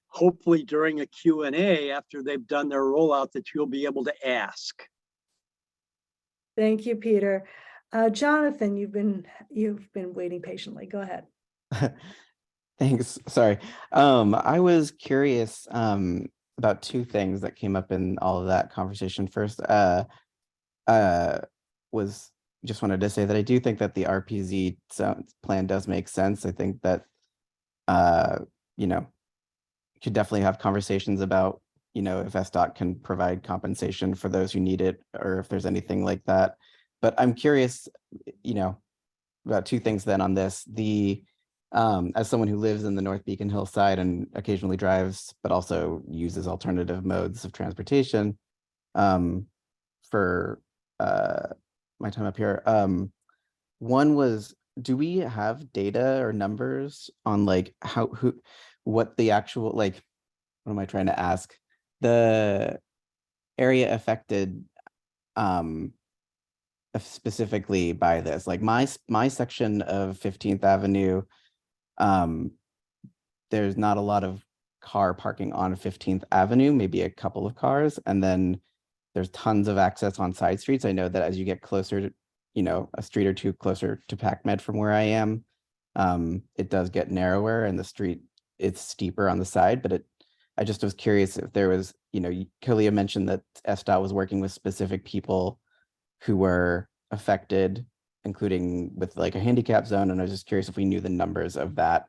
hopefully during a Q&A after they've done their rollout, that you'll be able to ask. Thank you, Peter. Jonathan, you've been waiting patiently. Go ahead. Thanks. Sorry. I was curious about two things that came up in all of that conversation. First, was just wanted to say that I do think that the RPZ plan does make sense. I think that could definitely have conversations about if SDOT can provide compensation for those who need it, or if there's anything like that. But I'm curious, about two things then on this. As someone who lives in the North Beacon Hill side and occasionally drives, but also uses alternative modes of transportation for my time up here. One was, do we have data or numbers on what the actual, what am I trying to ask? The area affected specifically by this, my section of 15th Avenue, there's not a lot of car parking on 15th Avenue, maybe a couple of cars, and then there's tons of access on side streets. I know that as you get closer to, a street or two closer to PacMed from where I am, it does get narrower and the street, it's steeper on the side, but I just was curious if there was, Kalia mentioned that SDOT was working with specific people who were affected, including with a handicap zone. And I was just curious if we knew the numbers of that,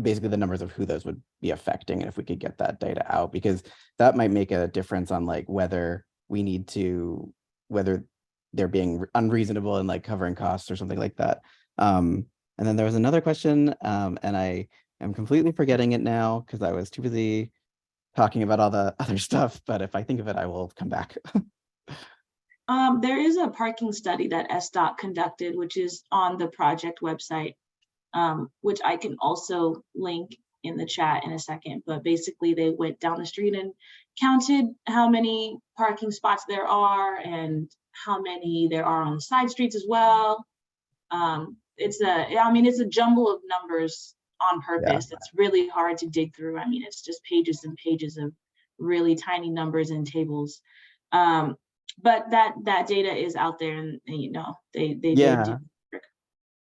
basically the numbers of who those would be affecting, and if we could get that data out, because that might make a difference on whether we need to, whether they're being unreasonable and covering costs or something like that. And then there was another question, and I am completely forgetting it now because I was too busy talking about all the other stuff, but if I think of it, I will come back. There is a parking study that SDOT conducted, which is on the project website, which I can also link in the chat in a second. But basically, they went down the street and counted how many parking spots there are and how many there are on the side streets as well. It's a jumble of numbers on purpose. It's really hard to dig through. I mean, it's just pages and pages of really tiny numbers and tables. But that data is out there, and you know, they did do work.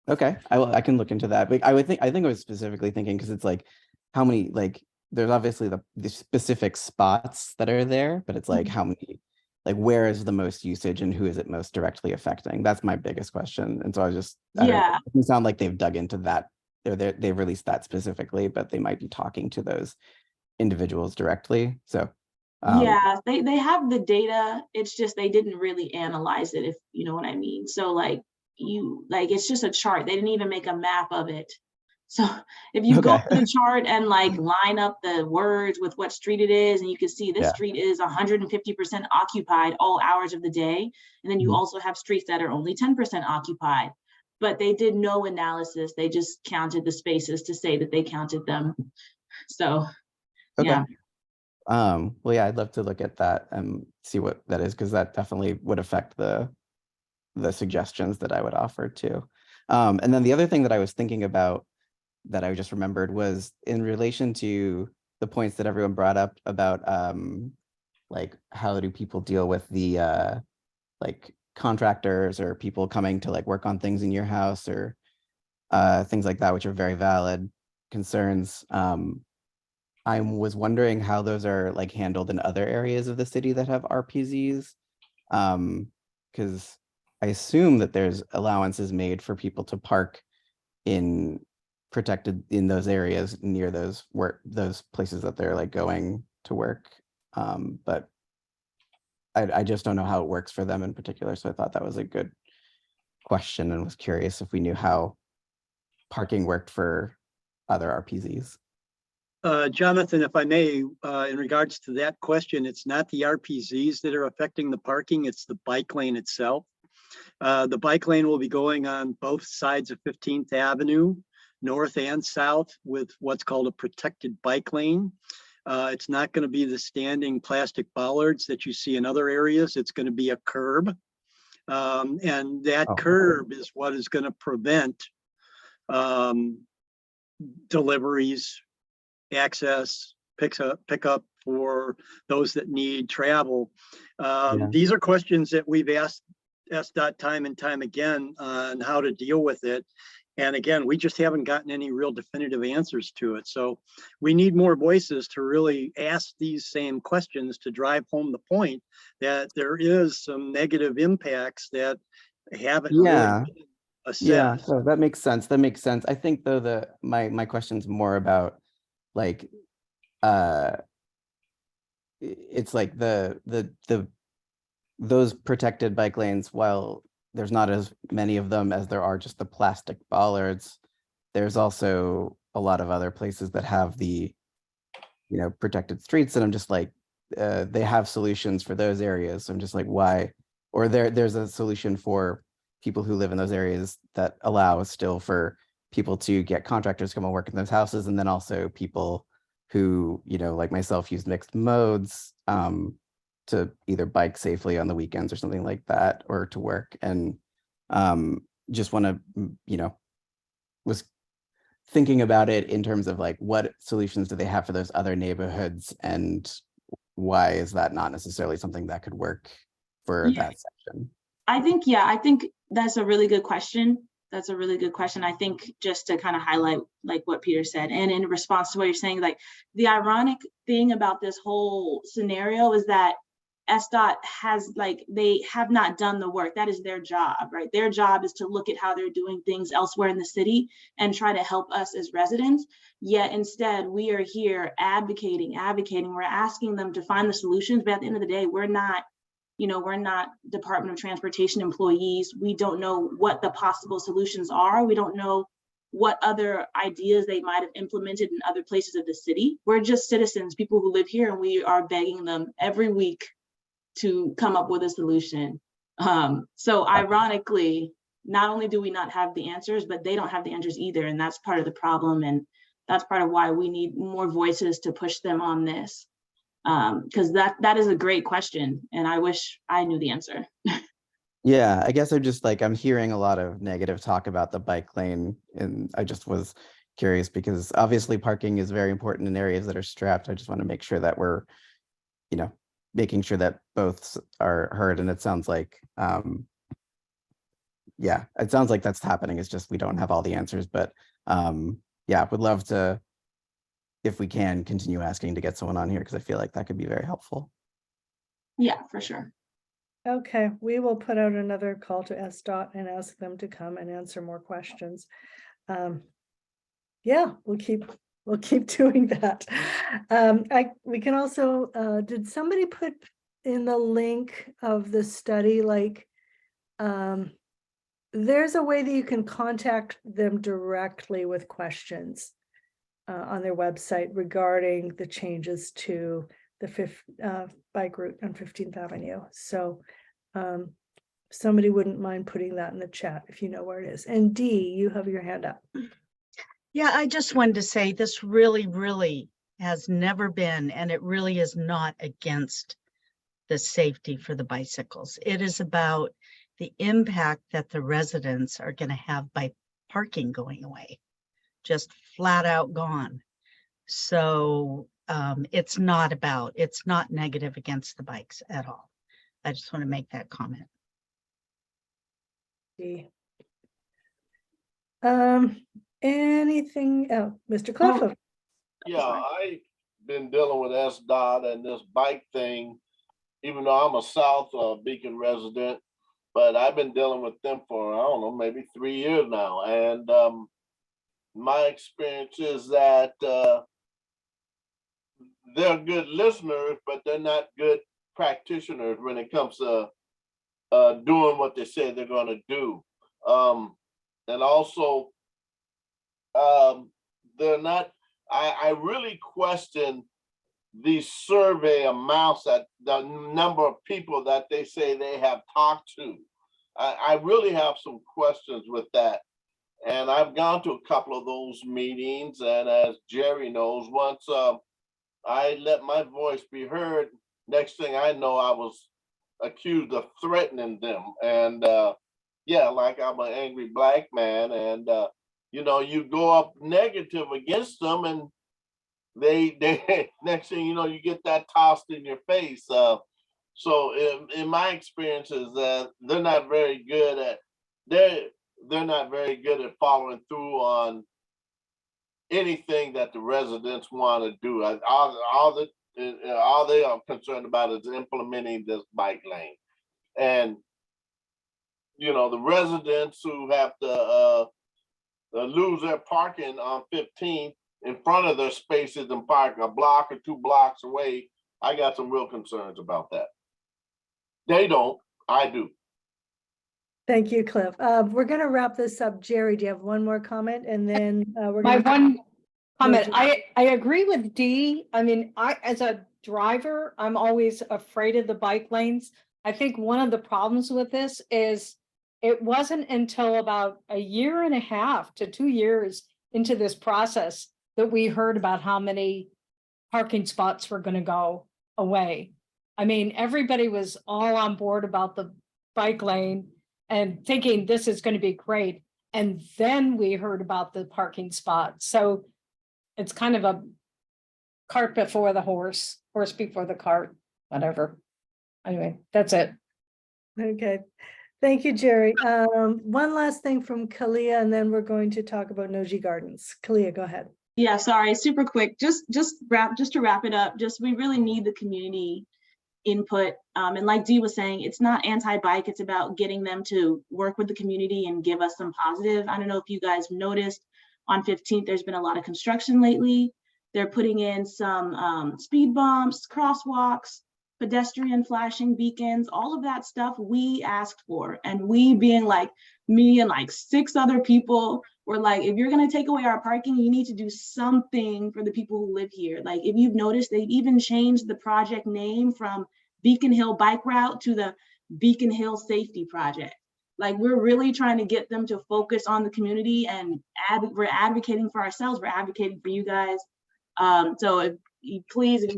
Okay, I can look into that. But I think I was specifically thinking because it's like how many, like there's obviously the specific spots that are there, but it's like how many, like where is the most usage and who is it most directly affecting? That's my biggest question. And so I don't know, it doesn't sound like they've dug into that, or they've released that specifically, but they might be talking to those individuals directly. So yeah, they have the data. It's just they didn't really analyze it, if you know what I mean. So like it's just a chart. They didn't even make a map of it. So if you go to the chart and like line up the words with what street it is, and you can see this street is 150% occupied all hours of the day. And then you also have streets that are only 10% occupied. But they did no analysis. They just counted the spaces to say that they counted them. So yeah. Well, yeah, I'd love to look at that and see what that is, because that definitely would affect the suggestions that I would offer too. And then the other thing that I was thinking about that I just remembered was in relation to the points that everyone brought up about like how do people deal with the like contractors or people coming to like work on things in your house or things like that, which are very valid concerns. I was wondering how those are like handled in other areas of the city that have RPZs, because I assume that there's allowances made for people to park in those areas near those places that they're like going to work. But I just don't know how it works for them in particular. So I thought that was a good question and was curious if we knew how parking worked for other RPZs. Jonathan, if I may, in regards to that question, it's not the RPZs that are affecting the parking, it's the bike lane itself. The bike lane will be going on both sides of 15th Avenue, north and south, with what's called a protected bike lane. It's not going to be the standing plastic bollards that you see in other areas. It's going to be a curb. And that curb is what is going to prevent deliveries, access, pickup for those that need travel. These are questions that we've asked SDOT time and time again on how to deal with it. And again, we just haven't gotten any real definitive answers to it. So we need more voices to really ask these same questions to drive home the point that there is some negative impacts that haven't really been assessed. Yeah, so that makes sense. I think though my question's more about like it's like those protected bike lanes, while there's not as many of them as there are just the plastic bollards, there's also a lot of other places that have the protected streets, and I'm just like they have solutions for those areas. So I'm just like, why? Or there's a solution for people who live in those areas that allow still for people to get contractors to come and work in those houses, and then also people who, like myself, use mixed modes to either bike safely on the weekends or something like that, or to work. And just want to, was thinking about it in terms of like, what solutions do they have for those other neighborhoods, and why is that not necessarily something that could work for that section? I think that's a really good question. I think just to kind of highlight like what Peter said, and in response to what you're saying, like the ironic thing about this whole scenario is that SDOT they have not done the work. That is their job, right? Their job is to look at how they're doing things elsewhere in the city and try to help us as residents. Yet instead, we are here advocating. We're asking them to find the solutions, but at the end of the day, we're not Department of Transportation employees. We don't know what the possible solutions are. We don't know what other ideas they might have implemented in other places of the city. We're just citizens, people who live here, and we are begging them every week to come up with a solution. So ironically, not only do we not have the answers, but they don't have the answers either. And that's part of the problem. And that's part of why we need more voices to push them on this. Because that is a great question. And I wish I knew the answer. Yeah, I guess I'm hearing a lot of negative talk about the bike lane, and I just was curious because obviously parking is very important in areas that are strapped. I just want to make sure that we're, making sure that both are heard. And it sounds like, yeah, it sounds like that's happening. It's just we don't have all the answers, but yeah, would love to, if we can, continue asking to get someone on here because I feel like that could be very helpful. Yeah, for sure. Okay, we will put out another call to SDOT and ask them to come and answer more questions. Yeah, we'll keep doing that. We can also, did somebody put in the link of the study, like, there's a way that you can contact them directly with questions on their website regarding the changes to the bike route on 15th Avenue. So somebody wouldn't mind putting that in the chat if you know where it is. And Dee, you have your hand up. Yeah, I just wanted to say this really, really has never been, and it really is not against the safety for the bicycles. It is about the impact that the residents are going to have by parking going away, just flat out gone. So it's not negative against the bikes at all. I just want to make that comment. Anything else? Mr. Clifford? Yeah, I've been dealing with SDOT and this bike thing, even though I'm a South Beacon resident, but I've been dealing with them for, I don't know, maybe 3 years now. And my experience is that they're good listeners, but they're not good practitioners when it comes to doing what they say they're going to do. And also, they're not, I really question these survey amounts, that the number of people that they say they have talked to. I really have some questions with that. And I've gone to a couple of those meetings, and as Jerry knows, once I let my voice be heard, next thing I know, I was accused of threatening them. And yeah, like I'm an angry black man, and you go up negative against them, and they next thing you know, you get that tossed in your face. So in my experience is that they're not very good at following through on anything that the residents want to do. All they are concerned about is implementing this bike lane. And the residents who have to lose their parking on 15th in front of their spaces and park a block or 2 blocks away, I got some real concerns about that. They don't, I do. Thank you, Cliff. We're going to wrap this up. Jerry, do you have one more comment? And then we're My going to. one comment, I agree with Dee. I mean, as a driver, I'm always afraid of the bike lanes. I think one of the problems with this is it wasn't until about 1.5 to 2 years into this process that we heard about how many parking spots were going to go away. I mean, everybody was all on board about the bike lane and thinking this is going to be great. And then we heard about the parking spots. So it's kind of a cart before the horse before the cart, whatever. Anyway, that's it. Okay. Thank you, Jerry. One last thing from Kalia, and then we're going to talk about Noji Gardens. Kalia, go ahead. Yeah, sorry, super quick. Just to wrap it up, we really need the community input. And like Dee was saying, it's not anti-bike, it's about getting them to work with the community and give us some positive. I don't know if you guys noticed on 15th, there's been a lot of construction lately. They're putting in some speed bumps, crosswalks, pedestrian flashing beacons, all of that stuff we asked for. And we, being like me and like 6 other people, were like, if you're going to take away our parking, you need to do something for the people who live here. Like, if you've noticed, they've even changed the project name from Beacon Hill Bike Route to the Beacon Hill Safety Project. Like, we're really trying to get them to focus on the community, and we're advocating for ourselves, we're advocating for you guys. So if you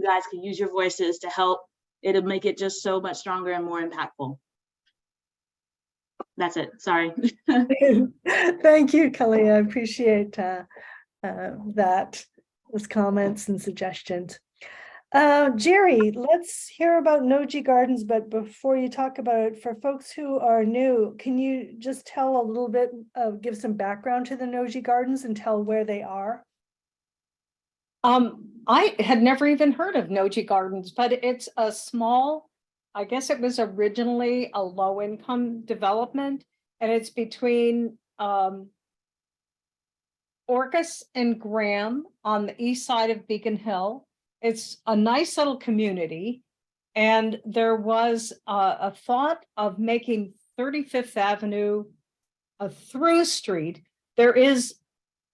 guys can use your voices to help, it'll make it just so much stronger and more impactful. That's it, sorry. Thank you, Kelly. I appreciate those comments and suggestions. Jerry, let's hear about Noji Gardens, but before you talk about it, for folks who are new, can you just tell a little bit, give some background to the Noji Gardens and tell where they are? I had never even heard of Noji Gardens, but it's a small, I guess it was originally a low-income development, and it's between Orcas and Graham on the east side of Beacon Hill. It's a nice little community, and there was a thought of making 35th Avenue a through street. There is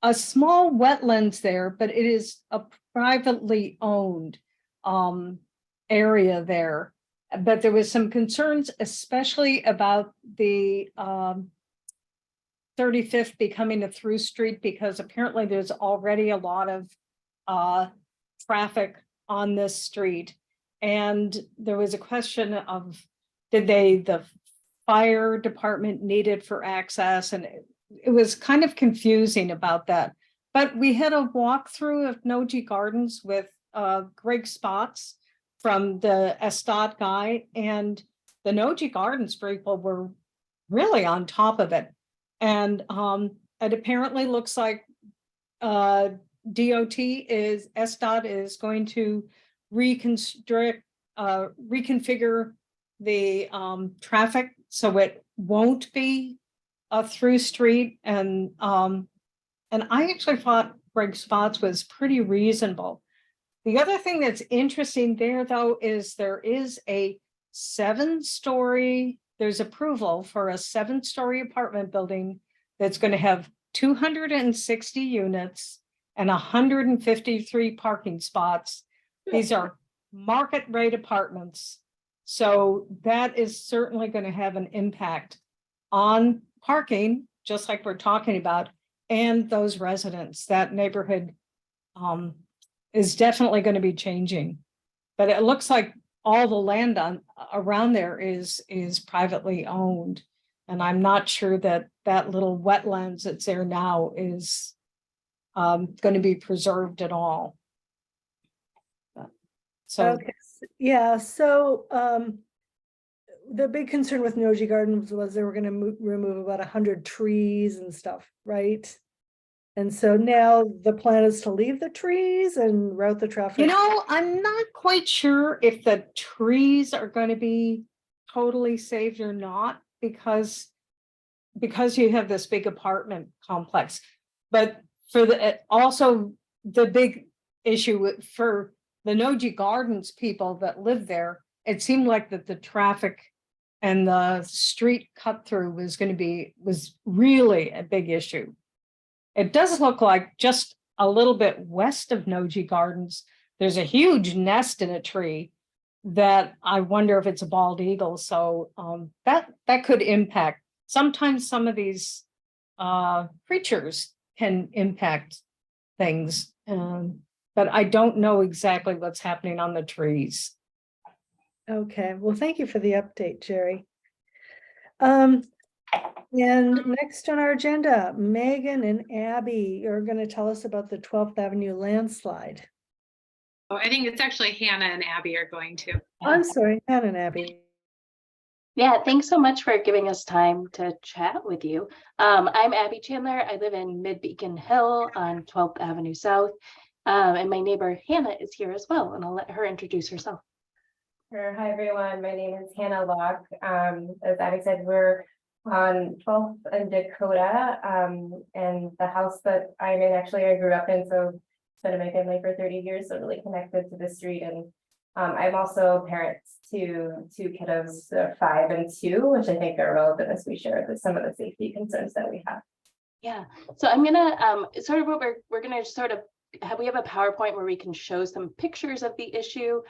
a small wetlands there, but it is a privately owned area there. But there was some concerns, especially about the 35th becoming a through street, because apparently there's already a lot of traffic on this street. And there was a question of, did the fire department need it for access? And it was kind of confusing about that. But we had a walkthrough of Noji Gardens with Greg Spots from the Estat guy, and the Noji Gardens people were really on top of it. And it apparently looks like Estat is going to reconfigure the traffic so it won't be a through street. And I actually thought Greg Spots was pretty reasonable. The other thing that's interesting there, though, is there is a 7-story, there's approval for a 7-story apartment building that's going to have 260 units and 153 parking spots. These are market rate apartments. So that is certainly going to have an impact on parking, just like we're talking about, and those residents. That neighborhood is definitely going to be changing. But it looks like all the land around there is privately owned. And I'm not sure that that little wetlands that's there now is going to be preserved at all. So okay. Yeah, so the big concern with Noji Gardens was they were going to remove about 100 trees and stuff, right? And so now the plan is to leave the trees and route the traffic. You know, I'm not quite sure if the trees are going to be totally saved or not, because you have this big apartment complex. But for also the big issue for the Noji Gardens people that live there, it seemed like that the traffic and the street cut through was really a big issue. It does look like just a little bit west of Noji Gardens, there's a huge nest in a tree that I wonder if it's a bald eagle. So that could impact. Sometimes some of these creatures can impact things, but I don't know exactly what's happening on the trees. Okay, well, thank you for the update, Jerry. And next on our agenda, Megan and Abby are going to tell us about the 12th Avenue landslide. Oh, I think it's actually Hannah and Abby are going to. I'm sorry, Hannah and Abby. Yeah, thanks so much for giving us time to chat with you. I'm Abby Chandler. I live in Mid-Beacon Hill on 12th Avenue South. And my neighbor Hannah is here as well, and I'll let her introduce herself. Sure. Hi, everyone. My name is Hannah Locke. As Abby said, we're on 12th and Dakota, and the house that I'm in, actually, I grew up in, so been in my family for 30 years, so really connected to the street. And I'm also parents to two kiddos, 5 and 2, which I think are relevant as we share some of the safety concerns that we have. Yeah, so I'm gonna sort of what we're gonna sort of we have a PowerPoint where we can show some pictures of the issue.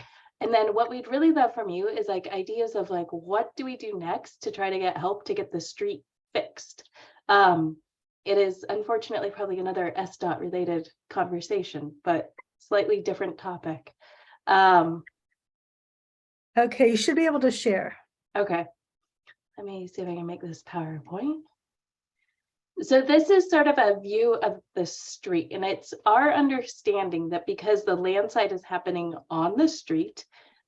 And then what we'd really love from you is like ideas of like, what do we do next to try to get help to get the street fixed? It is unfortunately probably another SDOT related conversation, but slightly different topic. Okay, you should be able to share. Okay, let me see if I can make this PowerPoint. So this is sort of a view of the street, and it's our understanding that because the landslide is happening on the street,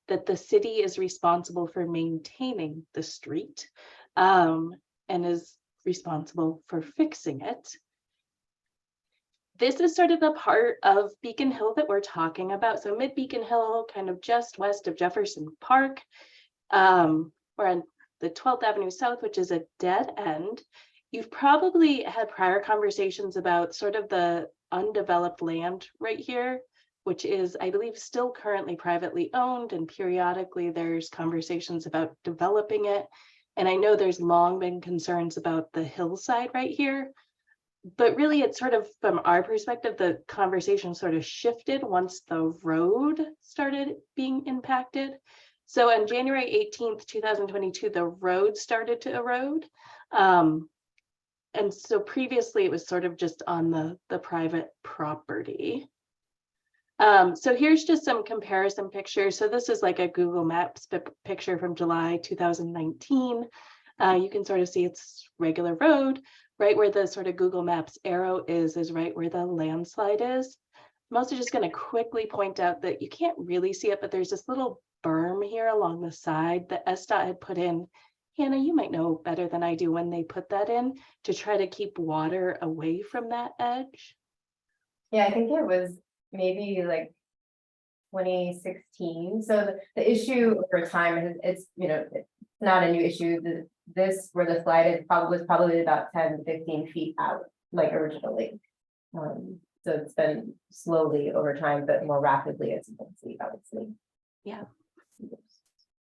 that the city is responsible for maintaining the street, and is responsible for fixing it. This is sort of the part of Beacon Hill that we're talking about. So mid Beacon Hill, kind of just west of Jefferson Park. We're on the 12th Avenue South, which is a dead end. You've probably had prior conversations about sort of the undeveloped land right here, which is, I believe, still currently privately owned, and periodically there's conversations about developing it. And I know there's long been concerns about the hillside right here, but really it's sort of, from our perspective, the conversation sort of shifted once the road started being impacted. So on January 18th, 2022, the road started to erode. And so previously it was sort of just on the private property. So here's just some comparison pictures. So this is like a Google Maps picture from July 2019. You can sort of see it's regular road. Right where the sort of Google Maps arrow is right where the landslide is. I'm also just going to quickly point out that you can't really see it, but there's this little berm here along the side that SDOT had put in. Hannah, you might know better than I do when they put that in to try to keep water away from that edge. Yeah, I think it was maybe like 2016. So the issue over time, it's not a new issue. This where the slide is was probably about 10 to 15 feet out, like originally. So it's been slowly over time, but more rapidly, as you can see, obviously. Yeah.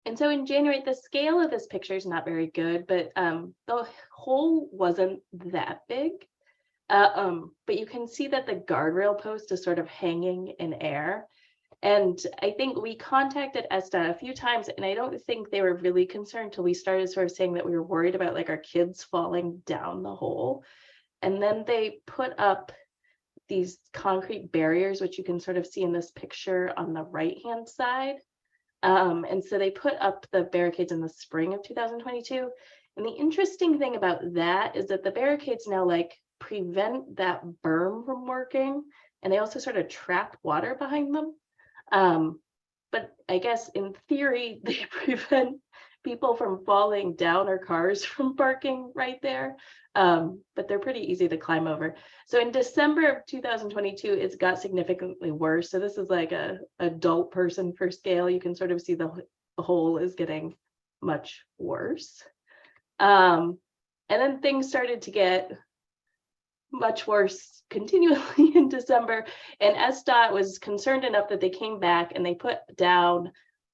And so in January, the scale of this picture is not very good, but the hole wasn't that big. But you can see that the guardrail post is sort of hanging in air. And I think we contacted SDOT a few times, and I don't think they were really concerned until we started sort of saying that we were worried about like our kids falling down the hole. And then they put up these concrete barriers, which you can sort of see in this picture on the right-hand side. And so they put up the barricades in the spring of 2022. And the interesting thing about that is that the barricades now like prevent that berm from working, and they also sort of trap water behind them. But I guess in theory, they prevent people from falling down or cars from parking right there. But they're pretty easy to climb over. So in December of 2022, it's got significantly worse. So this is like a adult person for scale. You can sort of see the hole is getting much worse. And then things started to get much worse continually in December, and SDOT was concerned enough that they came back and they put down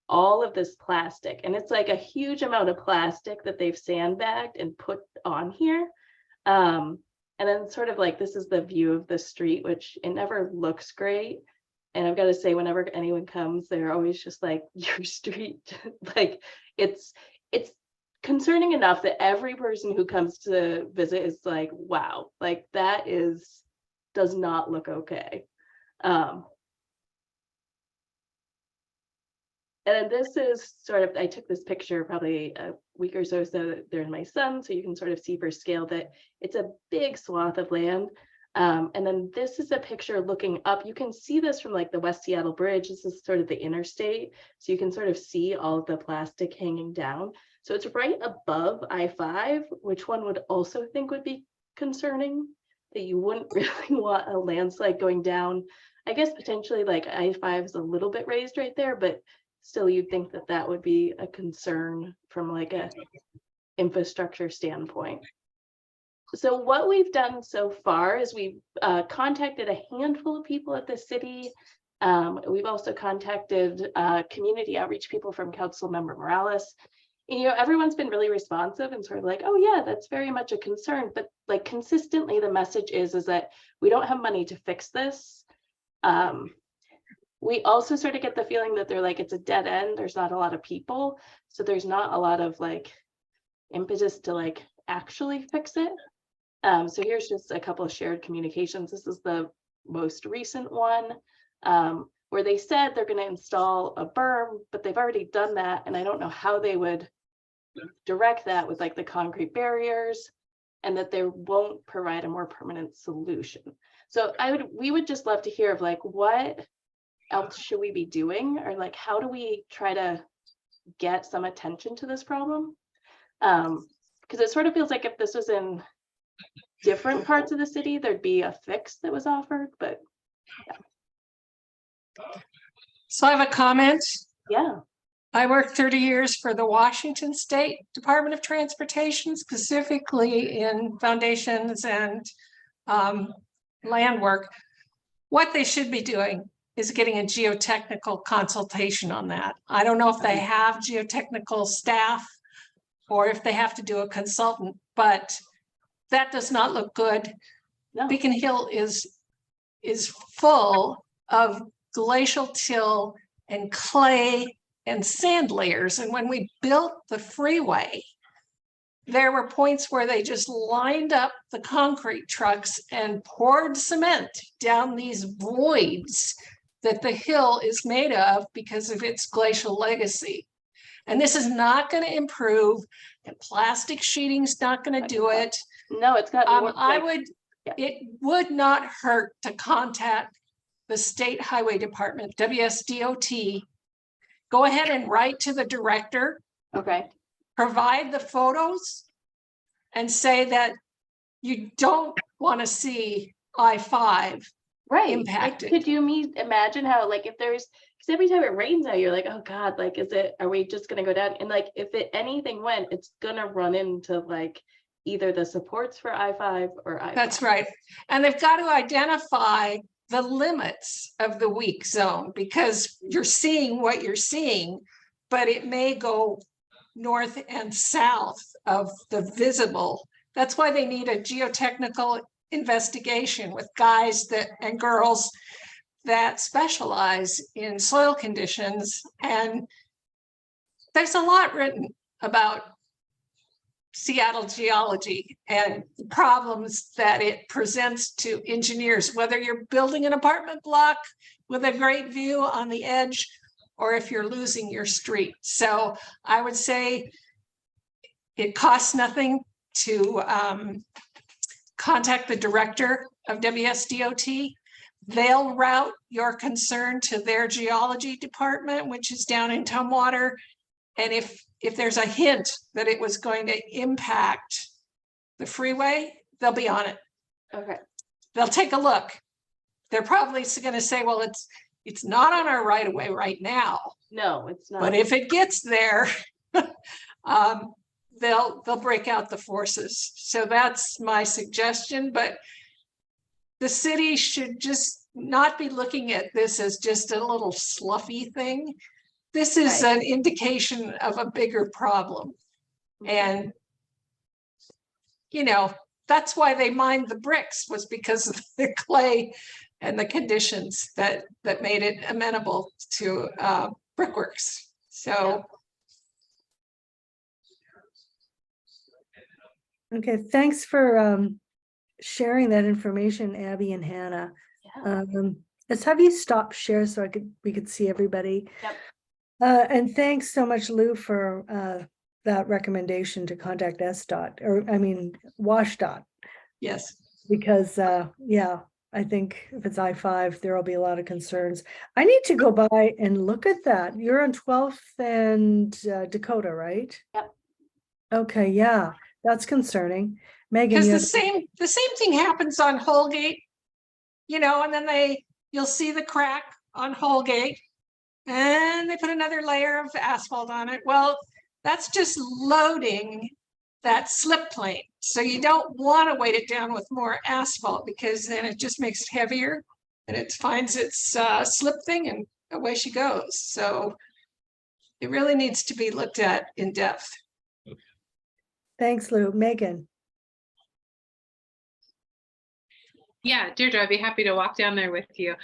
all of this plastic, and it's like a huge amount of plastic that they've sandbagged and put on here. And then sort of like this is the view of the street, which it never looks great. And I've got to say, whenever anyone comes, they're always just like, your street, like it's concerning enough that every person who comes to visit is like, wow, like that does not look okay. And then this is sort of, I took this picture probably a week or so there's my son, so you can sort of see for scale that it's a big swath of land. And then this is a picture looking up. You can see this from like the West Seattle Bridge. This is sort of the interstate. So you can sort of see all of the plastic hanging down. So it's right above I-5, which one would also think would be concerning, that you wouldn't really want a landslide going down. I guess potentially like I-5 is a little bit raised right there, but still you'd think that that would be a concern from like a infrastructure standpoint. So what we've done so far is we've contacted a handful of people at the city. We've also contacted community outreach people from Councilmember Morales. And, everyone's been really responsive and sort of like, oh yeah, that's very much a concern. But like consistently, the message is that we don't have money to fix this. we also sort of get the feeling that they're like, it's a dead end. There's not a lot of people. So there's not a lot of like impetus to like actually fix it. So here's just a couple of shared communications. This is the most recent one, where they said they're going to install a berm, but they've already done that. And I don't know how they would direct that with like the concrete barriers, and that they won't provide a more permanent solution. So we would just love to hear of like, what else should we be doing? Or like, how do we try to get some attention to this problem? Because it sort of feels like if this was in different parts of the city, there'd be a fix that was offered, but yeah. So I have a comment. Yeah. I worked 30 years for the Washington State Department of Transportation, specifically in foundations and land work. What they should be doing is getting a geotechnical consultation on that. I don't know if they have geotechnical staff or if they have to do a consultant, but that does not look good. No. Beacon Hill is full of glacial till and clay and sand layers. And when we built the freeway, there were points where they just lined up the concrete trucks and poured cement down these voids that the hill is made of because of its glacial legacy. And this is not going to improve, and plastic sheeting's not going to do it. No, it's got more, it would not hurt to contact the State Highway Department, WSDOT. Go ahead and write to the director. Okay. Provide the photos and say that you don't want to see I-5 impacted. Like, could you imagine how, like, if there's, because every time it rains out, you're like, oh God, like, are we just going to go down? And like, if anything went, it's going to run into like either the supports for I-5 or I-5. That's right. And they've got to identify the limits of the weak zone, because you're seeing what you're seeing, but it may go north and south of the visible. That's why they need a geotechnical investigation with guys and girls that specialize in soil conditions. And there's a lot written about Seattle geology and the problems that it presents to engineers, whether you're building an apartment block with a great view on the edge, or if you're losing your street. So I would say it costs nothing to contact the director of WSDOT. They'll route your concern to their geology department, which is down in Tumwater. And if there's a hint that it was going to impact the freeway, they'll be on it. Okay. They'll take a look. They're probably going to say, well, it's not on our right of way right now. No, it's not. But if it gets there, they'll break out the forces. So that's my suggestion. But the city should just not be looking at this as just a little sluffy thing. This is an indication of a bigger problem. And, you know, that's why they mined the bricks, was because of the clay and the conditions that made it amenable to brickworks. So. Okay, thanks for sharing that information, Abby and Hannah. Yeah. Let's have you stop share so we could see everybody. Yep. And thanks so much, Lou, for that recommendation to contact WashDOT. Yes. Because yeah, I think if it's I-5, there will be a lot of concerns. I need to go by and look at that. You're on 12th and Dakota, right? Yep. Okay, yeah, that's concerning. Megan, Because the same thing happens on Holgate, you know, and then you'll see the crack on Holgate and they put another layer of asphalt on it. Well, that's just loading that slip plane. So you don't want to weight it down with more asphalt, because then it just makes it heavier and it finds its slip thing and away she goes. So it really needs to be looked at in depth. Thanks, Lou. Megan. Yeah, Deirdre, I'd be happy to walk down there with you.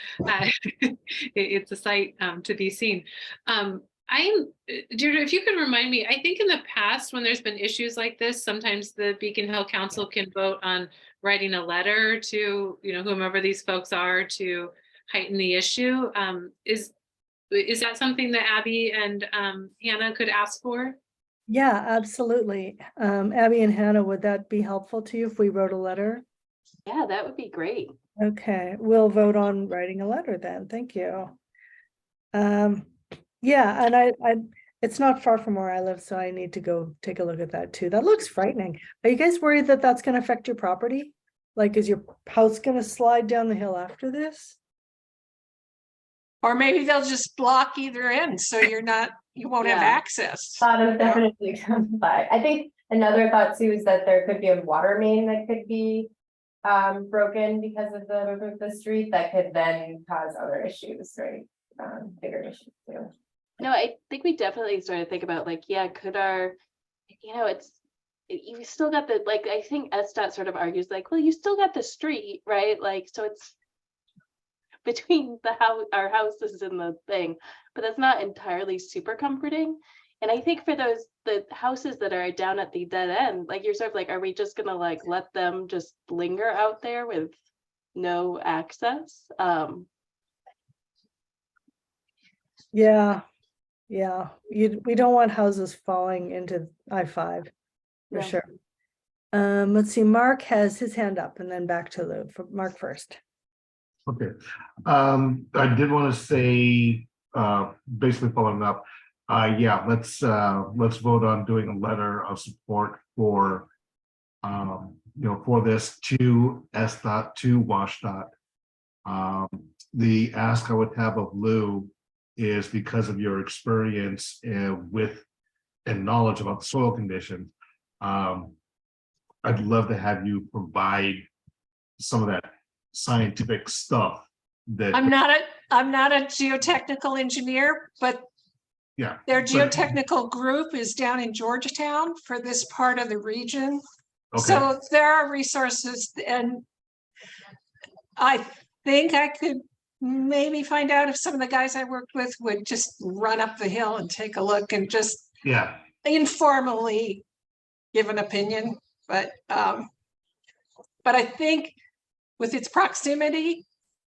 It's a sight to be seen. Deirdre, if you could remind me, I think in the past when there's been issues like this, sometimes the Beacon Hill Council can vote on writing a letter to, whomever these folks are to heighten the issue. Is that something that Abby and Hannah could ask for? Yeah, absolutely. Abby and Hannah, would that be helpful to you if we wrote a letter? Yeah, that would be great. Okay, we'll vote on writing a letter then. Thank you. Yeah, and it's not far from where I live, so I need to go take a look at that too. That looks frightening. Are you guys worried that that's going to affect your property? Like, is your house going to slide down the hill after this? Or maybe they'll just block either end, so you won't have access. Thought of definitely come by. I think another thought too is that there could be a water main that could be broken because of the street that could then cause other issues, right? Bigger issues too. No, I think we definitely sort of think about like, yeah, could our, you still got the, like, I think SDOT sort of argues like, well, you still got the street, right? Like, so it's between the house, our houses and the thing, but that's not entirely super comforting. And I think for the houses that are down at the dead end, like you're sort of like, are we just gonna like let them just linger out there with no access? Yeah, we don't want houses falling into I-5 for No. sure. Let's see, Mark has his hand up and then back to Lou. Mark first. Okay, I did want to say, basically following up, yeah, let's vote on doing a letter of support for, for this to SDOT, to WashDOT. The ask I would have of Lou is, because of your experience with and knowledge about the soil conditions, I'd love to have you provide some of that scientific stuff that I'm not a geotechnical engineer, but yeah, their geotechnical group is down in Georgetown for this part of the region. Okay. So there are resources, and I think I could maybe find out if some of the guys I worked with would just run up the hill and take a look and just informally give an opinion. But I think with its proximity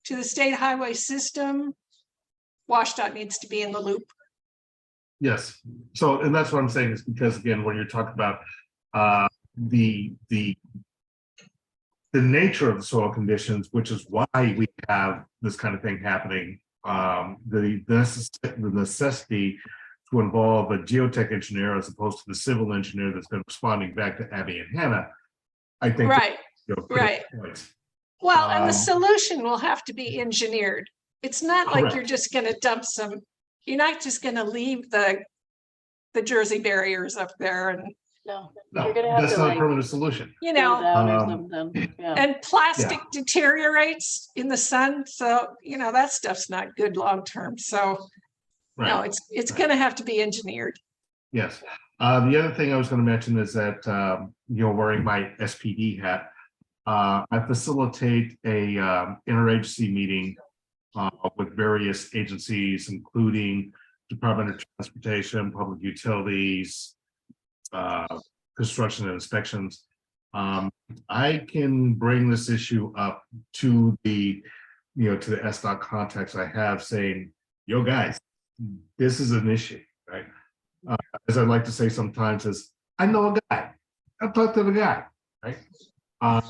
to the state highway system, WashDOT needs to be in the loop. Yes. So, and that's what I'm saying, is because again, when you're talking about the nature of the soil conditions, which is why we have this kind of thing happening, the necessity to involve a geotech engineer as opposed to the civil engineer that's been responding back to Abby and Hannah, I think. Right. Right. Well, and the solution will have to be engineered. It's not like Correct. you're just going to dump some. You're not just going to leave the Jersey barriers up there and. No, you're gonna have that's not a permanent solution. You know, or something. Yeah. And plastic deteriorates in the sun, so that stuff's not good long term. So no, it's going to have to be engineered. Yes. The other thing I was going to mention is that wearing my SPD hat, I facilitate a interagency meeting with various agencies, including Department of Transportation, Public Utilities, construction and inspections. I can bring this issue up to the SDOT contacts I have, saying, yo guys, this is an issue, right? As I like to say sometimes, is I know a guy, I've talked to the guy, right?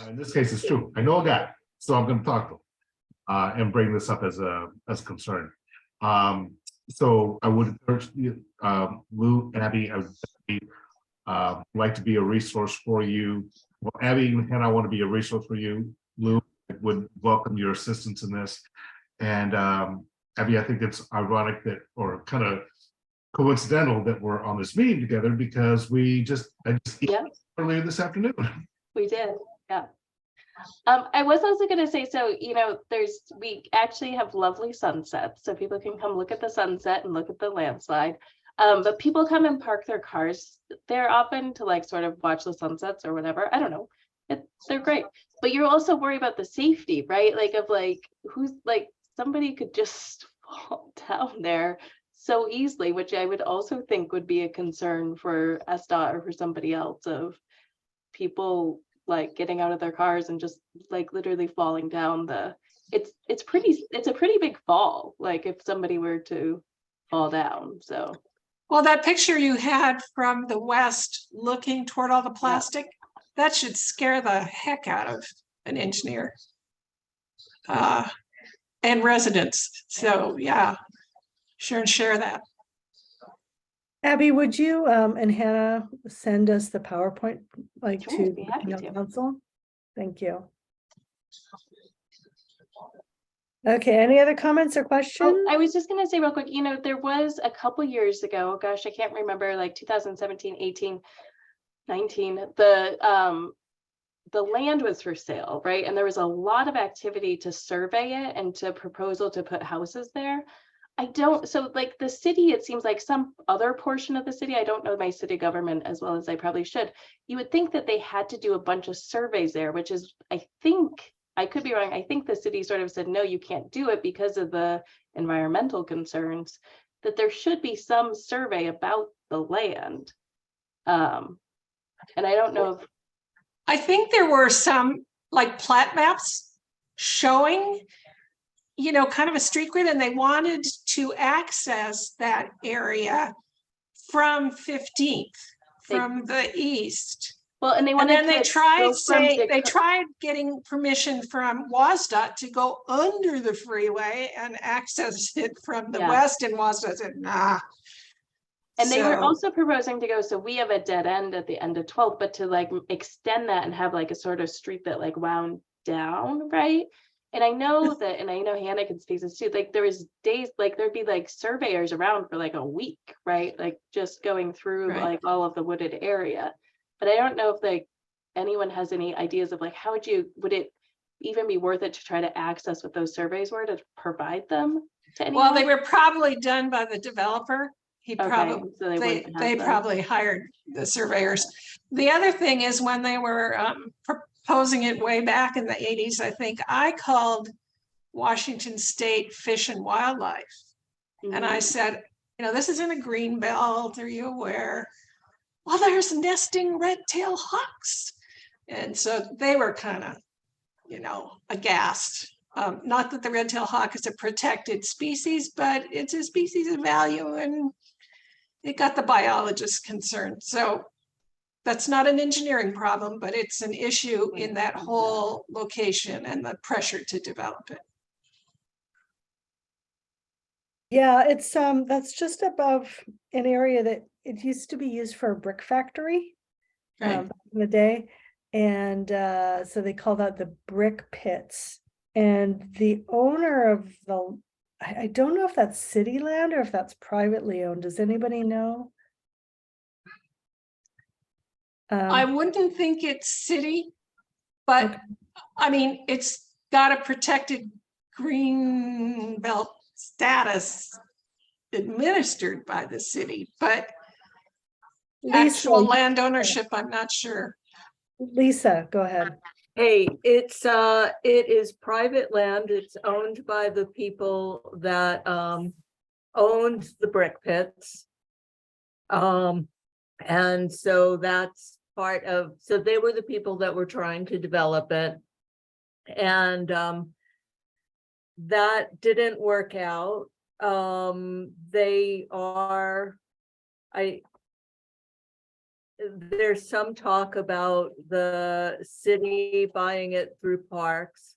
In this case, it's true. I know a guy, so I'm going to talk to him and bring this up as a concern. So I would encourage you, Lou, Abby, I would like to be a resource for you. Well, Abby and Hannah, I want to be a resource for you. Lou, I would welcome your assistance in this. And Abby, I think it's ironic that, or kind of coincidental that we're on this meeting together, because I just earlier this afternoon. We did, yeah. I was also going to say, so we actually have lovely sunsets, so people can come look at the sunset and look at the landslide. But people come and park their cars there often to like sort of watch the sunsets or whatever. I don't know. they're great, but you're also worried about the safety, right? Like of like, who's like, somebody could just fall down there so easily, which I would also think would be a concern for SDOT or for somebody else, of people like getting out of their cars and just like literally falling down the, it's a pretty big fall, like if somebody were to fall down, so. Well, that picture you had from the west looking toward all the plastic, that should scare the heck out of an engineer. And residents, so yeah, sure, and share that. Abby, would you and Hannah send us the PowerPoint like Sure, to I'd be happy the to. council? Thank you. Okay, any other comments or questions? Oh, I was just gonna say real quick, you know, there was a couple years ago, gosh, I can't remember, like 2017, 18, 19, the land was for sale, right? And there was a lot of activity to survey it and to proposal to put houses there. So like the city, it seems like some other portion of the city, I don't know my city government as well as I probably should. You would think that they had to do a bunch of surveys there, which is, I think, I could be wrong. I think the city sort of said, no, you can't do it because of the environmental concerns, that there should be some survey about the land. And I don't know if. I think there were some like plat maps showing, you know, kind of a street grid, and they wanted to access that area from 15th, from the east. Well, and then they tried getting permission from WSDOT to go under the freeway and access it from the west, and WSDOT said, nah. And they were also proposing to go, so we have a dead end at the end of 12th, but to like extend that and have like a sort of street that like wound down, right? And I know that, and I know Hannah can speak to this too, like there was days, like there'd be like surveyors around for like a week, right? Like just going through like all of the wooded area. But I don't know if like anyone has any ideas of like, would it even be worth it to try to access what those surveys were to provide them to anyone? Well, they were probably done by the developer. He probably, so they probably hired the surveyors. The other thing is when they were proposing it way back in the 80s, I think I called Washington State Fish and Wildlife. And I said, you know, this is in a green belt, are you aware? Well, there's nesting red-tailed hawks. And so they were kind of, you know, aghast. Not that the red-tailed hawk is a protected species, but it's a species of value, and it got the biologists concerned. So that's not an engineering problem, but it's an issue in that whole location and the pressure to develop it. Yeah, it's that's just above an area that it used to be used for a brick factory back in the day. And so they call that the brick pits. And the owner of the, I don't know if that's city land or if that's privately owned. Does anybody know? I wouldn't think it's city, but I mean, it's got a protected green belt status administered by the city, but actual land ownership, I'm not sure. Lisa, go ahead. Hey, it is private land. It's owned by the people that owned the brick pits. And so that's part of, so they were the people that were trying to develop it. And that didn't work out. There's some talk about the city buying it through parks,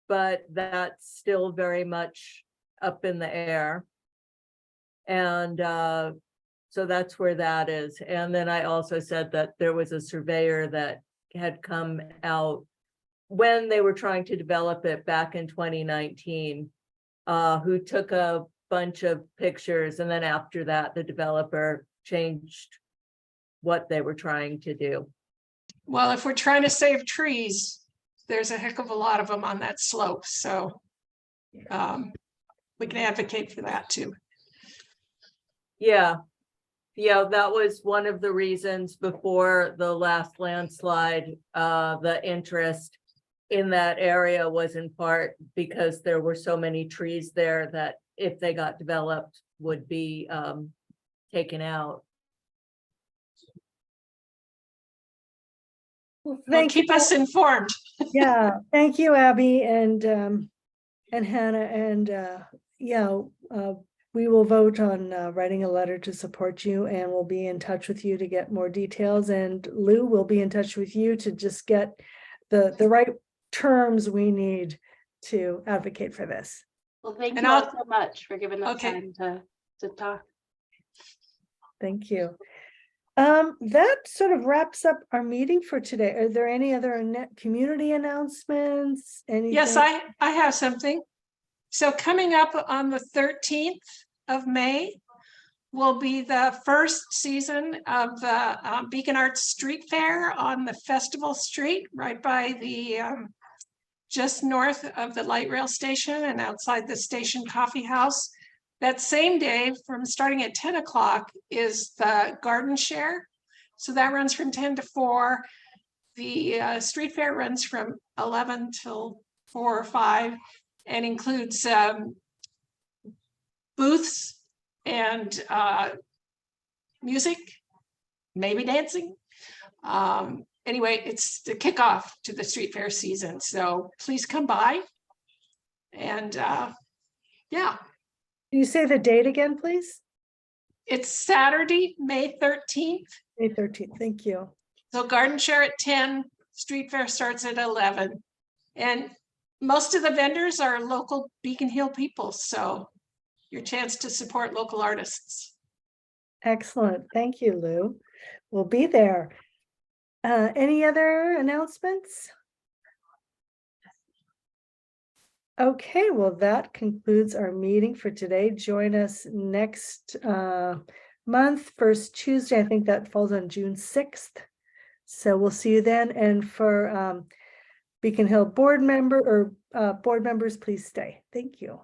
but that's still very much up in the air. And so that's where that is. And then I also said that there was a surveyor that had come out when they were trying to develop it back in 2019, who took a bunch of pictures. And then after that, the developer changed what they were trying to do. Well, if we're trying to save trees, there's a heck of a lot of them on that slope. So we can advocate for that too. Yeah. Yeah, that was one of the reasons before the last landslide, the interest in that area was in part because there were so many trees there that if they got developed would be taken out. Well, Well, thank you. keep us informed. Yeah, thank you, Abby and Hannah, and we will vote on writing a letter to support you, and we'll be in touch with you to get more details. And Lou will be in touch with you to just get the right terms we need to advocate for this. Well, thank And you all I'll- so much for giving us Okay. time to talk. Thank you. That sort of wraps up our meeting for today. Are there any other community announcements? Anything? Yes, I have something. So coming up on the 13th of May will be the first season of the Beacon Arts Street Fair on the Festival Street, right by the just north of the light rail station and outside the station coffee house. That same day, from starting at 10 o'clock, is the garden share. So that runs from 10 to 4. The street fair runs from 11 till 4 or 5 and includes booths and music, maybe dancing. Anyway, it's the kickoff to the street fair season. So please come by. And yeah. Can you say the date again, please? It's Saturday, May 13th. May 13th, thank you. So garden share at 10, street fair starts at 11. And most of the vendors are local Beacon Hill people. So your chance to support local artists. Excellent, thank you, Lou. We'll be there. Any other announcements? Okay, well, that concludes our meeting for today. Join us next month, first Tuesday. I think that falls on June 6th. So we'll see you then. And for Beacon Hill board members, please stay. Thank you.